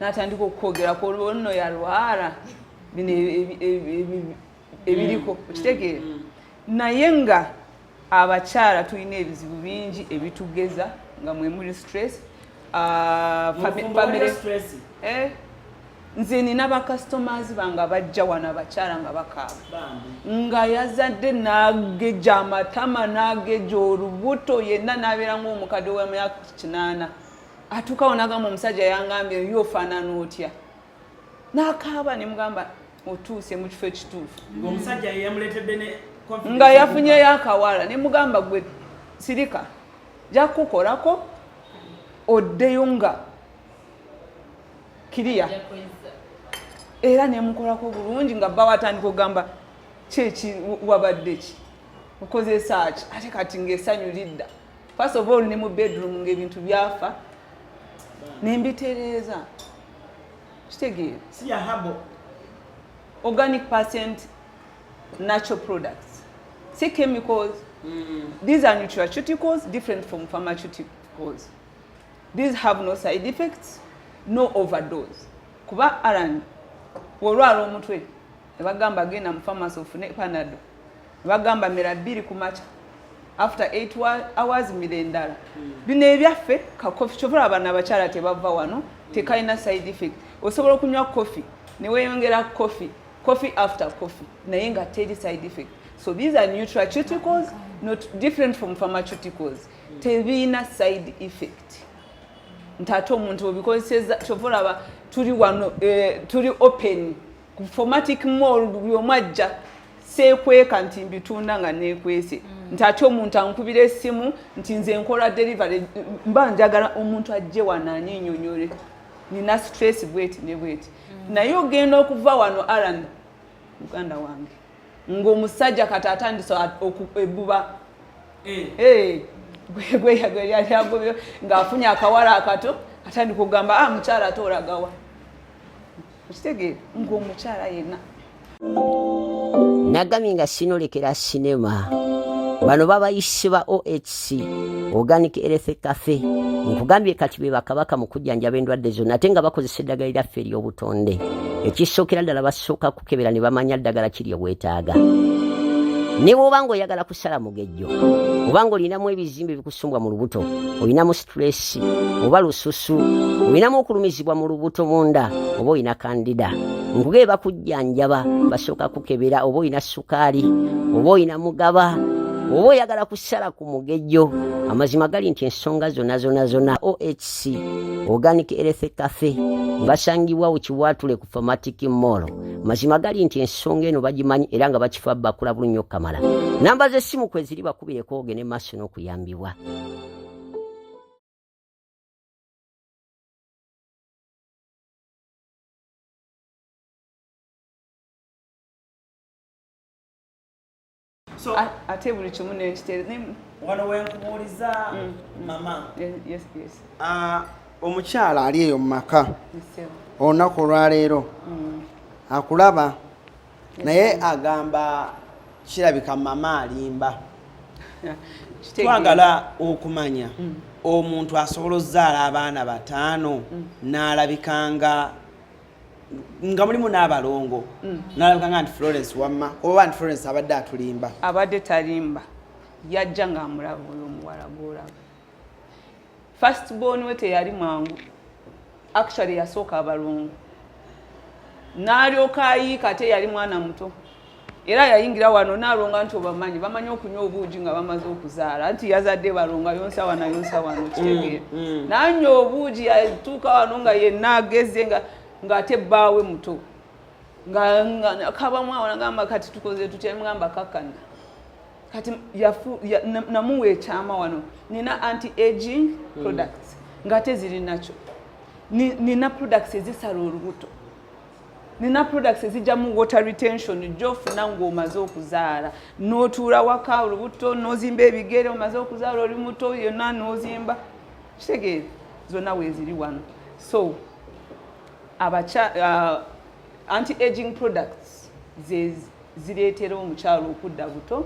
n'atandika okwogera ku olwo yalwala bino ebiriko okitegeera. Naye nga abakyala tulina ebizibu bingi ebitugeza nga mwe muli stress. nze nina ba customers banga bajja wana bakyala nga bakaaba nga yazadde nageja amatama nageja olubuto yenna nabeera ng'omukadde w'emyaka 8 atuukawo nagamba omusajja yangambye yofaanana otya n'akaaba ne mugamba otuuse mu kifo ekituufu omusajja yamuleetedde ne nga yafunyeyo akawala ne mugamba gwe sirika jakukolako oddeyo nga kiriya era nemukolako bulungi nga bba watandika okugamba kyeki wabadde ki okozesa ki ate kati ng'essanyu lidda first of all ne mu bedroom ng'ebintu byafa nembitereeza kitegeera si ya habo organic percent natural products see chemicals these are nutraceuticals different from pharmaceuticals these have no side effects no overdose kuba aran olwala omutwe nebagamba genda mu pharmacy ofune panado nebagamba mera 2 ku macha after 8 hours mirendala bino ebyaffe ka coffee chovola abana abakyala tebava wano tekalina side effect osobola okunywa coffee ne weyongera coffee after coffee naye nga teri side effect so these are nutraceuticals not different from pharmaceuticals tebina side effect ntato omuntu obikozeseza chovola aba tuli wano tuli open ku formatic mall byomajja sekweka nti mbitunda nga nekwese ntacho omuntu ankubira essimu nti nze nkola delivery mba njagala omuntu ajje wananyi nyonyore nina stress bweti ne bweti naye ogenda okuva wano Alan Uganda wange ng'omusajja kati atandisa okububa gwe yagobyo ng'afunye akawala akato atandika okugamba mukyala ate olagawa okitegeera ng'omukyala yenna nagambye nga sinolekera sinema bano babayise ba OHC Organic Health Cafe nkugambye kati be bakabaka mu kujjanjaba endwadde zonna ate nga bakozesa eddagala lyaffe ery'obutonde ekisookera ddala basooka kukebera ne bamanya ddagala kiri obwetaaga ne bw'oba ng'oyagala kusala mugejjo oba ng'olinamu ebizimbe bikusumbwa mu lubuto olinamu stress oba lususu olinamu okulumizibwa mu lubuto munda oba olina kandida nkugebe bakujjanjaba basooka kukebera oba olina sukaali oba olina mugaba oba oyagala kusala ku mugejjo amazima gali nti ensonga zonna OHC Organic Health Cafe basangibwa Kiwatule ku Pharmatic Mall mazima gali nti ensonga eno bagimanyi era nga bakifa bakula bulunyo kamala namba z'essimu kwe ziri bakubireko ogene maaso n'okuyambibwa so ate buli kimu n'ekitere wano wenkubuuliza mama yes omukyala ali eyo mu maka olunaku olwaleero akulaba naye agamba kirabika mama alimba twagala okumanya omuntu asobola ozaala abaana 5 n'alabikanga nga mulimu n'abalongo n'alabikanga nti Florence wamma oba nti Florence abadde atulimba abadde talimba yajja ng'amulaba oyo omuwala gw'olaba first born we teyali mwangu actually yasooka abalongo n'alyoka ayiika ate yali mwana muto era yayingira wano n'alonga nti bamanyi okunywa obuugi nga bamaze okuzaala nti yazadde balonga yonsa wano kitegeera n'anywa obuugi yatuuka wano nga yenna ageze nga ate bbaawe muto nga kabamu awo nagamba kati tukoze tutya mugamba kakkana kati namuwa ekyama wano nina anti-aging products nga ate ziri nakyo nina products ezisala olubuto nina products ezijjamu water retention gy'ofuna ng'omaze okuzaala n'otuula waka olubuto n'ozimba ebigere omaze okuzaala oli muto yonna n'ozimba kitegeeza zonna weeziri wano so anti-aging products zireetera omukyalo okudda buto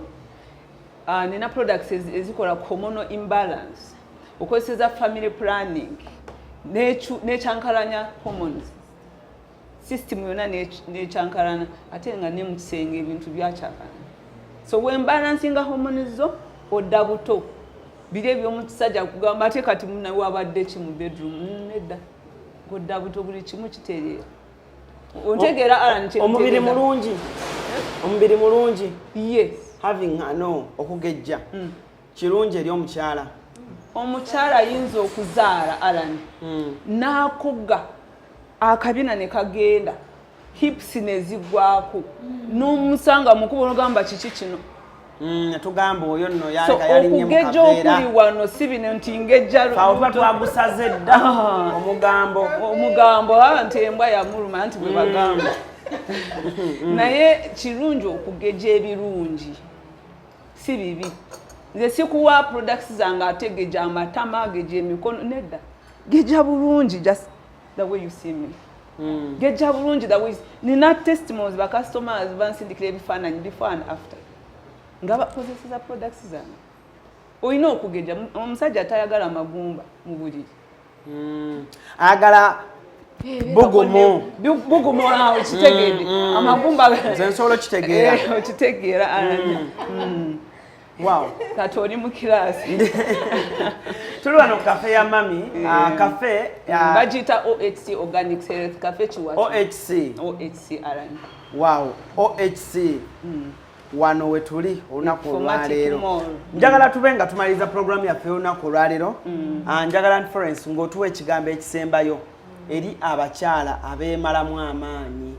nina products ezikola hormonal imbalance okozeseza family planning n'ekyankalanya hormones system yonna n'ekyankalana ate nga ne mu kisenge ebintu byakyakana so wembalansinga hormones zo odda buto biri eby'omusajja kugamba ate kati munawe wabadde ki mu bedroom nedda ng'odda buto buli kimu kitereera Ontegera Alan kye. Omubiri mulungi. Omubiri mulungi. Yes. Having okugejja. Kirungi eri omukyala. Omukyala ayinza okuzaala Alan. N'akugga akabina ne kagenda. Hips ne zigwako. N'omusanga mukubo n'ogamba kiki kino. Tugamba oyo nno yaleka yalinye mu kaveera. Okugejja okuli wano si bino nti ngejja. Faawo twagusaze dda. Omugambo nti embwa yamuluma nti bwe bagamba. Naye kirungi okugejja ebirungi. Si bibi. Nze sikuwa products zange ate geja amatama geja emikono nedda. Geja bulungi just the way you see me. Geja bulungi the way nina testimonies ba customers bansindikira ebifaananyi before and after. Ngaba possesses products zange. Oyina okugeja omusajja atayagala magumba mu buliri. Ayagala bugumu. Bugumu awo kitegedde. Amagumba nze nsobola kitegeera. Kitegeera. Wow. Kati oli mu kirasi. Tuli wano cafe ya mami. Cafe bagita OHC Organic Health Cafe chiwacho. OHC Alan. Wow. OHC. Wano wetuli olunaku olwaleero. Njagala tube nga tumaliza programu yaffe olunaku olwaleero. Njagala Florence ng'otuwa ekigambo ekisembayo eri abakyala abeemalamu amaanyi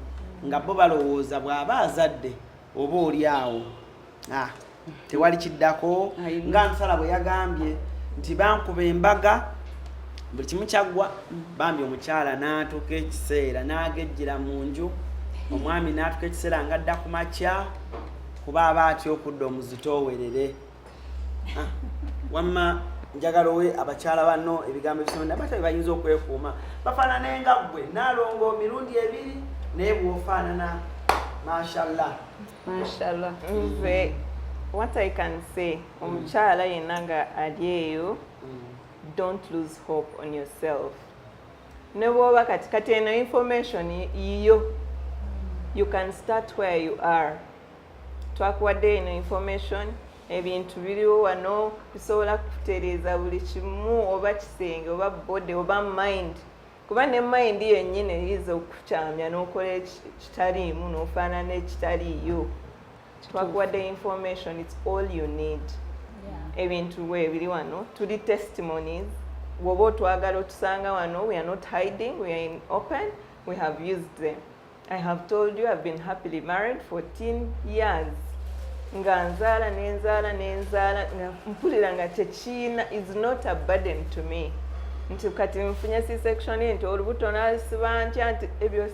nga bo balowooza bw'aba azadde oba oli awo. Tewali kiddako nga Nsala bwe yagambye nti bankuba embaga buli kimu kyaggwa bambi omukyala n'atuuka ekiseera n'agejjira mu nju omwami n'atuuka ekiseera nga adda ku makya kuba aba atya okudda omuzito owerere. Wamma njagala owe abakyala banno ebigambo ebisomera batabi bayinza okwekuuma bafaanana nga ggwe Naalongo mirundi ebiri naye bw'ofaanana mashallah. Mashallah. What I can say, omukyala yenna nga ali eyo, don't lose hope on yourself. Ne bw'oba kati eno information yiyo, you can start where you are. Twakuwadde eno information, ebintu biriwo wano bisobola kutereeza buli kimu oba kisenge oba body oba mind. Kuba ne mind yennyini eyiza okukyamya n'okola ekitaliimu n'ofaanana ekitaliiyo. Twakuwadde information, it's all you need. Ebintu weebiri wano tuli testimonies. Woba otwagala otusanga wano, we are not hiding, we are in open, we have used them. I have told you I've been happily married 14 years. Nga nzaala n'enzaala nga mpulira nga tekiina is not a burden to me. Nti kati nfunye C-section nti olubuto nalisiba ntya nti ebyo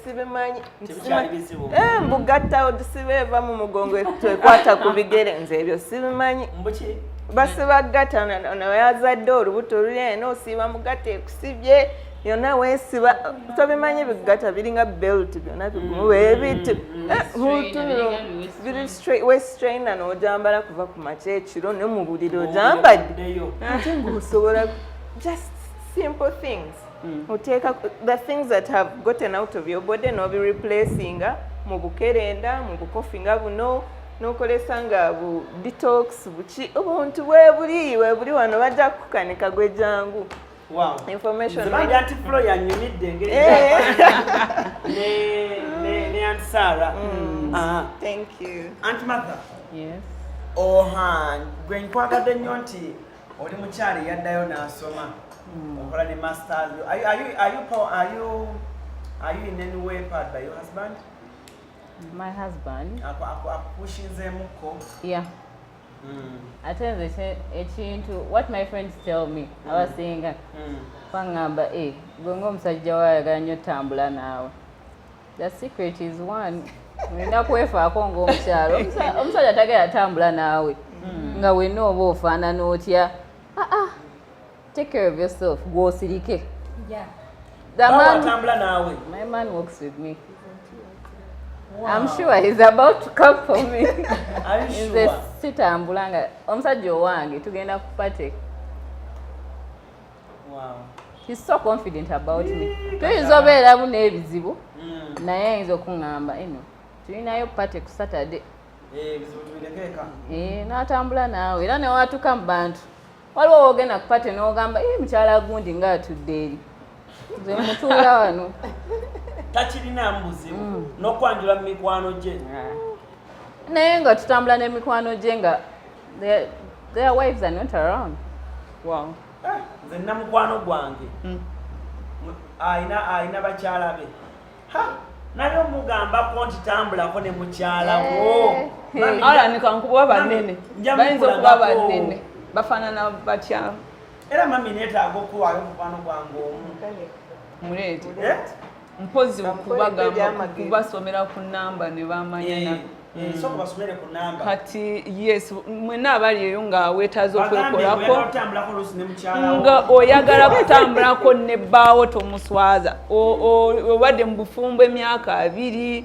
sibimanyi. Mbugatta odisiba eva mu mugongo ekwata ku bigere nze ebyo sibimanyi. Basiba gatta yazadde olubuto luli eno osiiba mugatta ekusibye yonna weesiba tobimanyi bigatta biringa belt byonna bigumu weebitu biri straight waist trainer n'ojambala kuva ku makya ekiro ne mu buliri ojambadde ate ng'osobola just simple things. Take the things that have gotten out of your body no be replacing mu bukerenda mu bukofinga buno n'okolesa nga bu detox buki obuntu weebuli wano bajja kukanika gwe jangu. Wow. Information. Zibanja anti flow ya nyumidde ngeri. Ne Aunt Sarah. Thank you. Aunt Martha. Yes. Gwe nkwagadde nnyo nti oli mukyali yaddayo n'asoma. Okola ne masters. Are you in any way part by your husband? My husband. Akushinzeemuko. Yeah. I tell what my friends tell me. I was saying, Pangamba, gwe ng'omusajja wayagala nnyo tambula naawe. The secret is one. Olina kwefaako ng'omukyalo. Omusajja tagala tambula naawe. Nga wenna oba ofaanana otya. Take care of yourself. Gw'osirike. Yeah. My man works with me. Wow. I'm sure he's about to come for me. Are you sure? Sitambulanga omusajja owange tugenda ku party. Wow. He's so confident about me. Tuyinza obeeramu n'ebizibu naye ayinza okuŋŋamba eno tulinayo party ku Saturday. Ebizibu tubirekeeka. N'atambula naawe era ne watuuka mu bantu waliwo wogenda ku party n'ogamba mukyala gundi ng'atudde eri nze mutuula wano. takirina mbuzibu n'okwanjula mu mikwano gye naye nga tutambula n'emikwano gye nga their wives are not around. Wow. Nze nna mukwano gwange ayina bakyala be naye omugambako nti tambulako ne mukyala wo Alani kankuba banene bayinza okuba banene bafaanana batya era mami neetaaga okuwaayo mukwano gwange omu muleete mpozi okubagamba kubasomera ku namba ne bamanya so kubasomere ku namba kati yes mwena abali eyo nga weetaaza okwekolako nga oyagala kutambulako ne bbaawo tomuswaza obadde mu bufumbo emyaka 2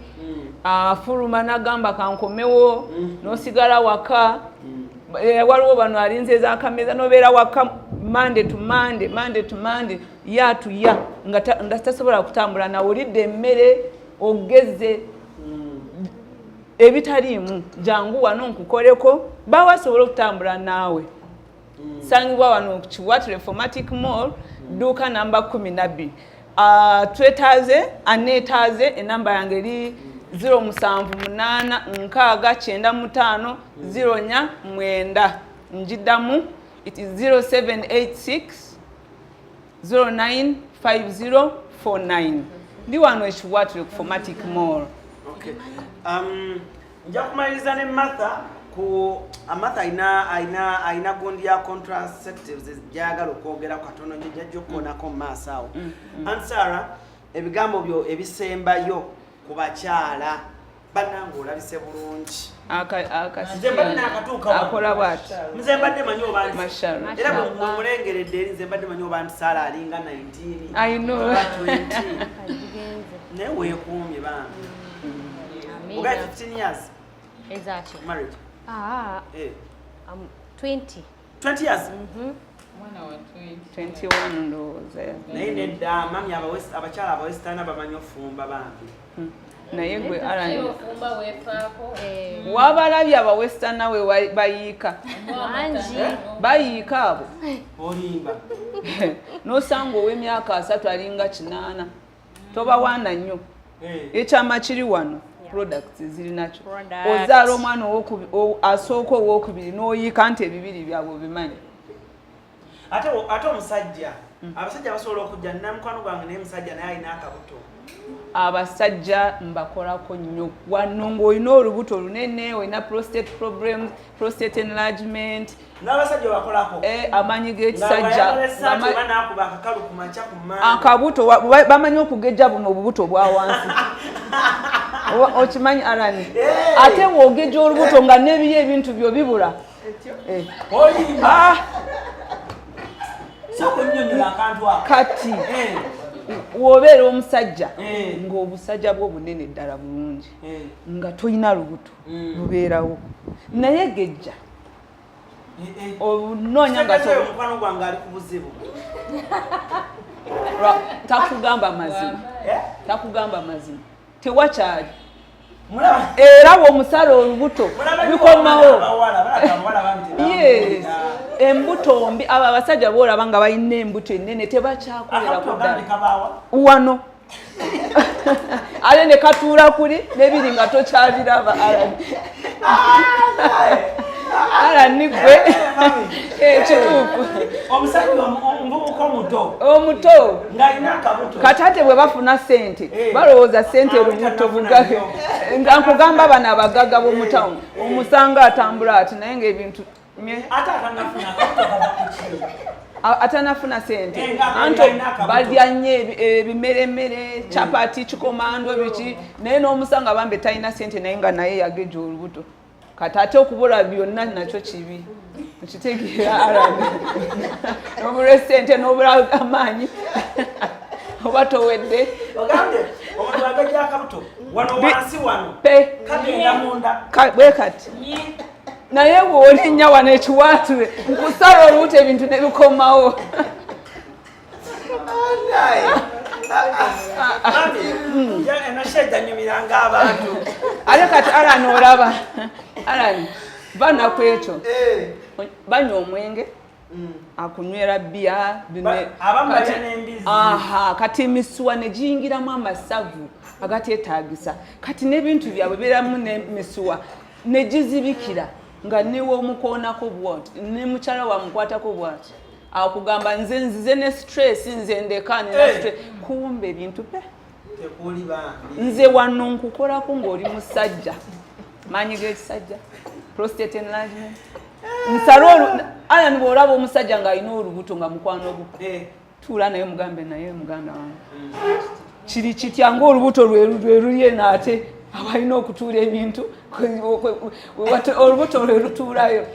afuluma n'agamba kankomewo n'osigala waka waliwo bano alinze ez'akameza n'obeera waka Monday to Monday ya nga tasobola kutambula nawulidde emmere ogeze ebitaliimu jangu wano nkukoleko bawasobola okutambula naawe sangibwa wano Kiwatu Reformatic Mall duuka namba 12 twetaaze aneetaaze enamba yange eri 078969504 njiddamu it is 0786 095049 ndi wano Kiwatu Reformatic Mall. Okay. Nja kumaliriza ne Martha ku Martha aina gondi ya contraceptives jagala okwogera katono jjajjo konako maaso awo. Ansara ebigambo byo ebisembayo ku bakyala banango olabise bulungi. Nze mbadde nakatuuka akola bwati. Nze mbadde manyi oba Mashallah. Era mulengeredde eri nze mbadde manyi oba Sara alinga 19. I know. 20. Ne weekuumye bambi. You got 15 years? Exactly. Married? I'm 20. 20 years? 21 ndowooza. Naye nedda mami abakyala abawesitaana bamanyi ofumba bambi. Naye gwe Alani ofumba weefaako wabalabye abawesitaana we bayiika bayiika abo olimba n'osanga ow'emyaka 3 alinga 8 tobawaana nnyo ekyama kiri wano products zirinakyo ozaala omwana asooka owokubiri n'oyiika nti ebibiri byabwe bimanyi ate omusajja abasajja basobola okujja namukwano gwange naye musajja naye alina akabuto abasajja mbakolako nnyo wano ng'olina olubuto lunene olina prostate problems prostate enlargement n'abasajja bakolako amanyi g'ekisajja nakuba akakalu ku makya ku maani akabuto bamanyi okugejja buno obubuto bwa wansi okimanyi Alani ate w'ogejja olubuto nga n'ebiyo ebintu byo bibula kati wobeera omusajja ng'obusajja bwo bunene ddala bulungi nga toyina lubuto lubeerawo naye gejja onoonya nga omukwano gwange ali ku buzibu takugamba mazima tewakyali era bw'omusala olubuto bikomawo embuto mbi abo abasajja boolaba nga balina embuto ennene tebakyakolera ku ddala wano ate ne katuula kuli n'ebiri nga tokyabiraba Alani gwe ekituufu omuto katate bwe bafuna ssente balowooza ssente lubuto bugabe nga nkugamba bano abagaga b'omutawuni omusanga atambula ati naye ng'ebintu atanafuna ssente anti balya nnyo ebimeremere capati kikomando biki naye n'omusanga bambe talina ssente naye nga naye yageja olubuto kati ate okubula byonna nakyo kibi nkitegeera Alani n'obula ssente n'obula amaanyi oba towedde bwe kati naye bw'olinnya wano Ekiwatu nkusala olubuto ebintu ne bikomawo ate kati Alani olaba Alani banaku ekyo banywa omwenge akunywera bya kati emisuwa ne giyingiramu amasavu agateetaagisa kati n'ebintu byabwe biramu n'emisuwa ne gizibikira nga newe omukoonako bwati ne mukyala wamukwatako bwati akugamba nze nzize ne stress nze ndekane na stress kumbe ebintu pe nze wano nkukolako ng'oli musajja maanyi g'ekisajja prostate enlargement nsalo ala nibo olaba omusajja ng'alina olubuto nga mukwano oguko tuula naye mugambe naye muganda wange kiri kitya ng'olubuto lwe lulye naate abalina okutuula ebintu olubuto lwe lutuulayo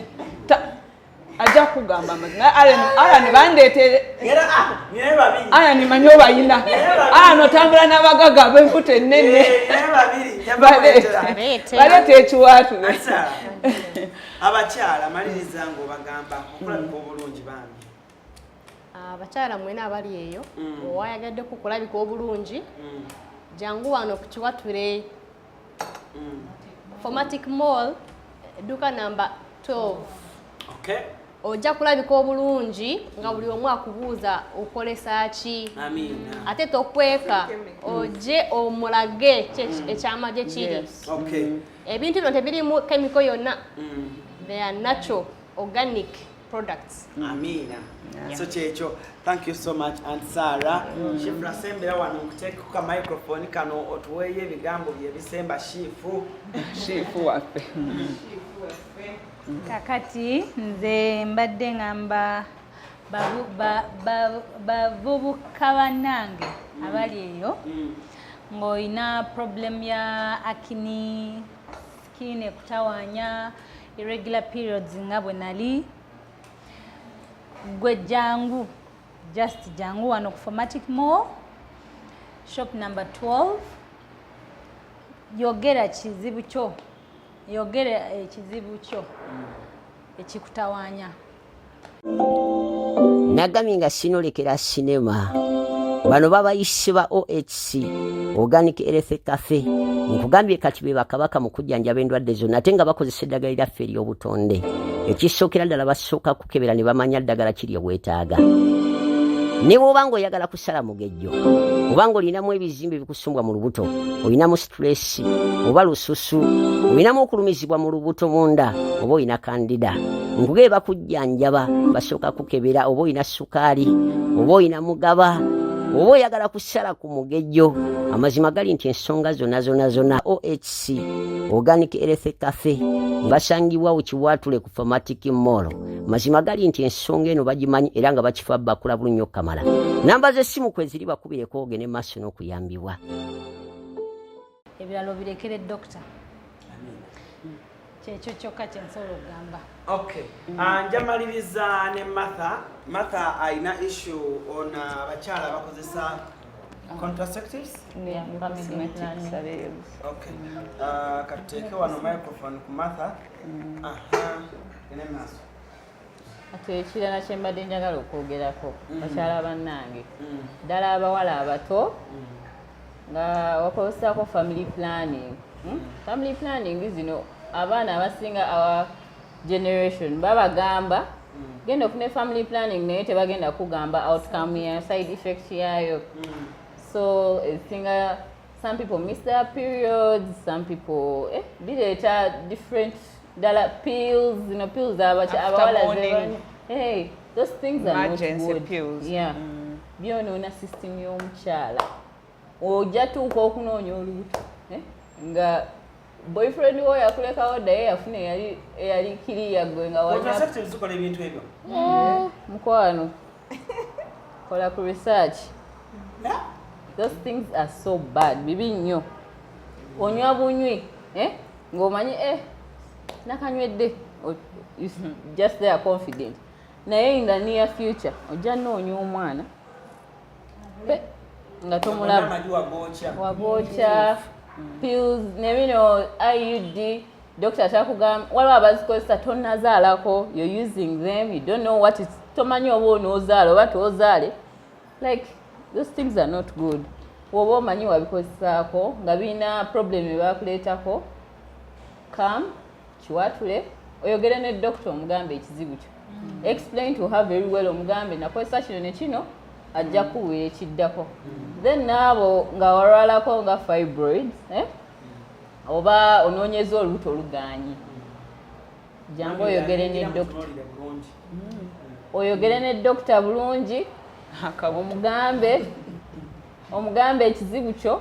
ajja kugamba amazima ala ne bandeetere ala nimanyi obayina ala notambula n'abagaga ab'embuto ennene baleeta ekiwaatule abakyala maliriza ng'obagamba okulabika obulungi bambi abakyala mwena abali eyo owayagadde kukulabika obulungi jangu wano ku kiwatule Formatic Mall edduuka namba 12 ojja kulabika obulungi nga buli omu akubuuza okolesa ki ate tokweka ojje omulage ekyama gye kiri ebintu bino tebirimu chemical yonna they are natural organic products. Amina. So checho, thank you so much Aunt Sarah. Shifra sembera wano kuteka ku microphone kano otuweye bigambo bye bisemba shifu wafe. Kakati nze mbadde ngamba bavubuka bannange abali eyo ng'olina problem ya acne, skin ekutawaanya, irregular periods nga bwe nali gwe jangu jangu wano ku Formatic Mall shop number 12 yogera ekizibu kyo ekikutawaanya. Nagambye nga sinolekera sinema bano babayise ba OHC Organic Health Cafe nkugambye kati be bakabaka mu kujjanjaba endwadde zonna ate nga bakozesa eddagala lyaffe ery'obutonde ekisookera ddala basooka kukebera ne bamanya ddagala kiri obwetaaga ne bw'oba ng'oyagala kusala mugejjo oba ng'olinamu ebizimbe bikusumbwa mu lubuto olinamu stress oba lususu olinamu okulumizibwa mu lubuto munda oba olina kandida nkugebe bakujjanjaba basooka kukebera oba olina sukaali oba olina mugaba oba oyagala kusala ku mugejjo amazima gali nti ensonga zonna OHC Organic Health Cafe basangibwa ukiwatule ku Formatic Mall mazima gali nti ensonga eno bagimanyi era nga bakifa bakula bulunyo kamala namba z'essimu kweziri bakubire kooge ne maaso n'okuyambibwa ebiralo birekere doctor kyekyo kyokka kyensobola okugamba. Okay. Njamaliriza ne Martha alina issue on abakyala bakozesa contraceptives? Yeah, okay. Kateke wano microphone ku Martha. Ene maaso. Ate ekirala kye mbadde njagala okwogerako bakyala bannange ddala abawala abato nga wakozesako family planning. Family planning zino abaana abasinga our generation babagamba genda ofune family planning naye tebagenda kugamba outcome ya side effect yayo. So esinga some people miss their periods, some people bileeta different pills, pills abawala hey, those things are emergency not good. Pills. Yeah. Byonoona system y'omukyala ojja tuuka okunoonya olubuto nga boyfriend wo yakulekawo ddaye yafuna eyali kiriya gwe nga contraceptives zikola ebintu ebyo mukwano kola ku research. Those things are so bad bibi nnyo onywa bunywi ng'omanyi nakanywedde just they are confident naye in the near future ojja nnoonya omwana nga tomulaba wagoocha pills nebino IUD doctor atakugamba waliwo abazikozesa tonnazaalako you're using them you don't know what is tomanyi oba onoozaala oba toozaale like those things are not good. Woba omanyi wabikozesaako nga birina problem ebakuleetako kam kiwatule oyogere ne doctor omugambe ekizibu kyo explain to her very well omugambe nakozesa kino ne kino ajja kuwa ekiddako then naabo nga walwalako nga fibroids oba onoonyeza olubuto olugaanyi jangu oyogere ne dokita oyogere ne dokita bulungi omugambe ekizibu kyo.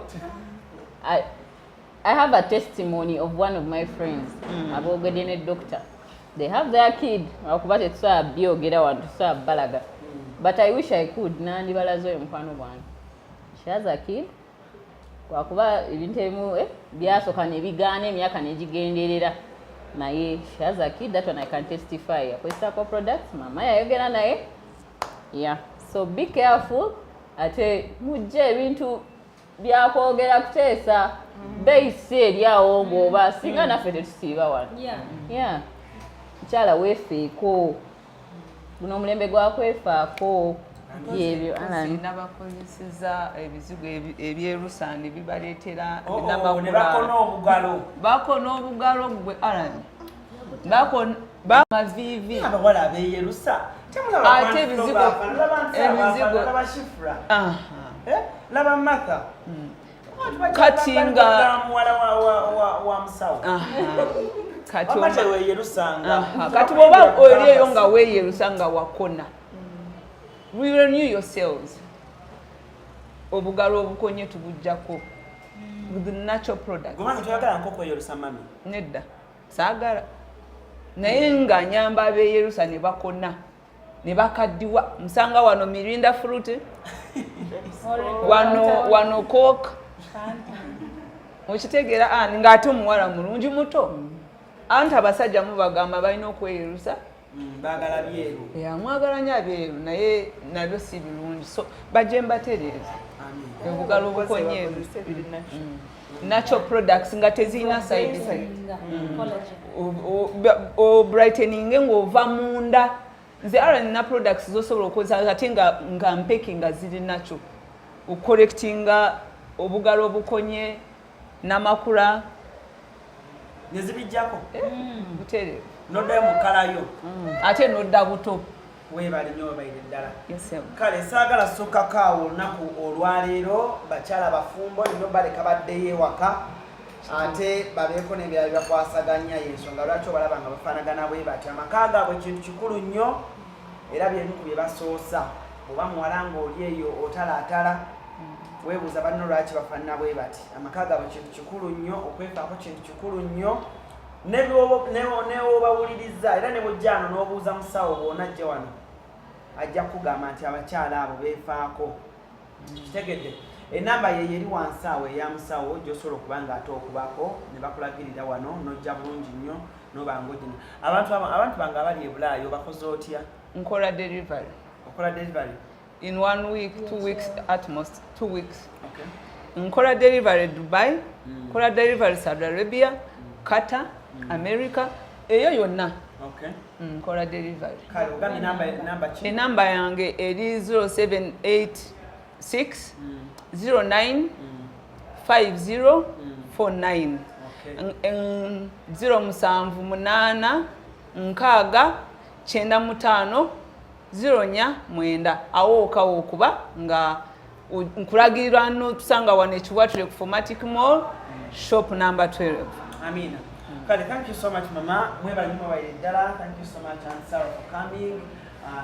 I have a testimony of one of my friends aboogedde ne doctor. They have their kid okuba tetusobola byogera wano tusobola balaga but I wish I could nandibalaza oyo mukwano gwange. She has a kid wakuba ebintu ebimu byasooka ne bigaana emyaka negigenderera naye she has a kid that one I can testify akozesako products mama yayogera naye yeah so be careful ate mujje ebintu byakwogera kuteesa beisi eryawo ng'oba singa naffe tetusiiba wano yeah mukyala weefeeko guno omulembe gwakwefaako byebyo nabakozeseza ebizigo ebyerusaani bibaleetera bakona obugalo gwe alan bamavivi ate ebizigo kati nga kati bwoba olieyo nga weeyerusa nga wakona renew yourselves obugalo obukonye tubujjako with the natural products nedda saagala naye nga nyamba abeeyerusa ne bakona ne bakaddiwa musanga wano mirinda fruit wano coke okitegeera ng'ate omuwala mulungi muto anti abasajja mubagamba balina okweyerusa bagala byeru mwagala nnyo abyeru naye nabyo si birungi so bajje mbatereeza obugalo obukonye natural products nga tezirina side effect obrightening ng'ova munda nze ara nina products zosobola okukozesa ate nga mpeki nga ziri natural ocorrectinga obugalo obukonye n'amakula nezibijjako butereevu noddayo mukalayo ate nodda buto weebali nnyo webayire ddala kale saagala sokkako awo olunaku olwaleero bakyala bafumbo nino baleka baddeyo ewaka ate babeeko n'ebirala byakwasaganya yensonga lwaki obalaba nga bafaanagana bwe bati amaka gaabwe kintu kikulu nnyo era byemu ku bye basoosa oba muwala ng'oli eyo otalaatala weebuuza banno lwaki bafaanana bwe bati amaka gaabwe kintu kikulu nnyo okwefaako kintu kikulu nnyo neobawuliriza era ne bujjaano n'obuuza musawo bw'onajja wano ajja kugamba nti abakyala abo beefaako kitegedde enamba ye yeri wansi awo eya musawo gy'osobola okuba nga ate okubako ne bakulagirira wano n'ojja bulungi nnyo n'obanga ogina abantu bange abali e Bulaayi obakoze otya? Nkola delivery. Okola delivery? In 1 week, 2 weeks at most, 2 weeks. Okay. Nkola delivery Dubai, nkola delivery Saudi Arabia, Qatar, America, eyo yonna. Okay. Nkola delivery. Kale ogambe namba ki? Enamba yange eri 0786 09 5049. 078 nkaaga 95 049 awookawo okuba nga nkulagirira n'otusanga wano ekiwatule ku Formatic Mall shop number 12. Amina. Kale, thank you so much mama. Mweba nyuma wa idara. Thank you so much Aunt Sarah for coming.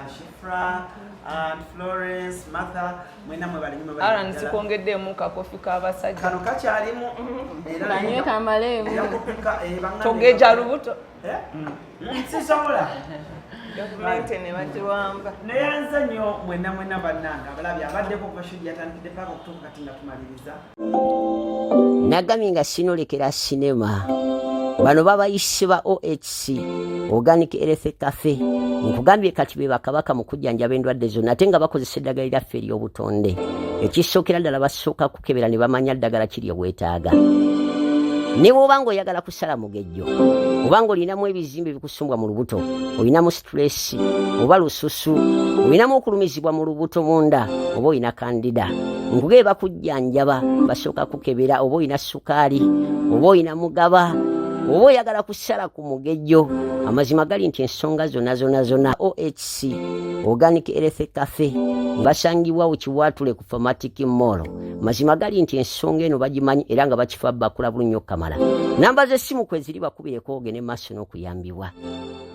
Shifra, Aunt Florence, Martha. Mwena mweba nyuma wa idara. Ara nsikongedde mu kakofi k'abasajja. Kano kakyalimu. Banywe kamaleemu. Togeja lubuto. Sisobola. Gavumenti ne bagiwamba. Neyanza nnyo mwena bannanga abalabye abaddeko kuva shudi yatandikidde paka okutuuka kati nga tumaliriza. Nagamye nga sinolekera sinema. Bano babayise ba OHC Organic Health Cafe nkugambye kati be bakabaka mu kujjanjaba endwadde zonna ate nga bakozesa eddagala lyaffe ery'obutonde ekisookera ddala basooka kukebera ne bamanya ddagala kiri obwetaaga ne bw'oba ng'oyagala kusala mugejjo oba ng'olinamu ebizimbe bikusumbwa mu lubuto olinamu stress oba lususu olinamu okulumizibwa mu lubuto munda oba olina kandida nkugebe bakujjanjaba basooka kukebera oba olina sukaali oba olina mugaba oba oyagala kusala ku mugejjo amazima gali nti ensonga zonna OHC Organic Health Cafe basangibwa Kiwatule ku Pharmatic Mall. Mazima gali nti ensonga eno bagimanyi era nga bakifa bakula bulunyo kamala. Namba z'essimu kwe ziri bakubireko ogene maaso n'okuyambibwa.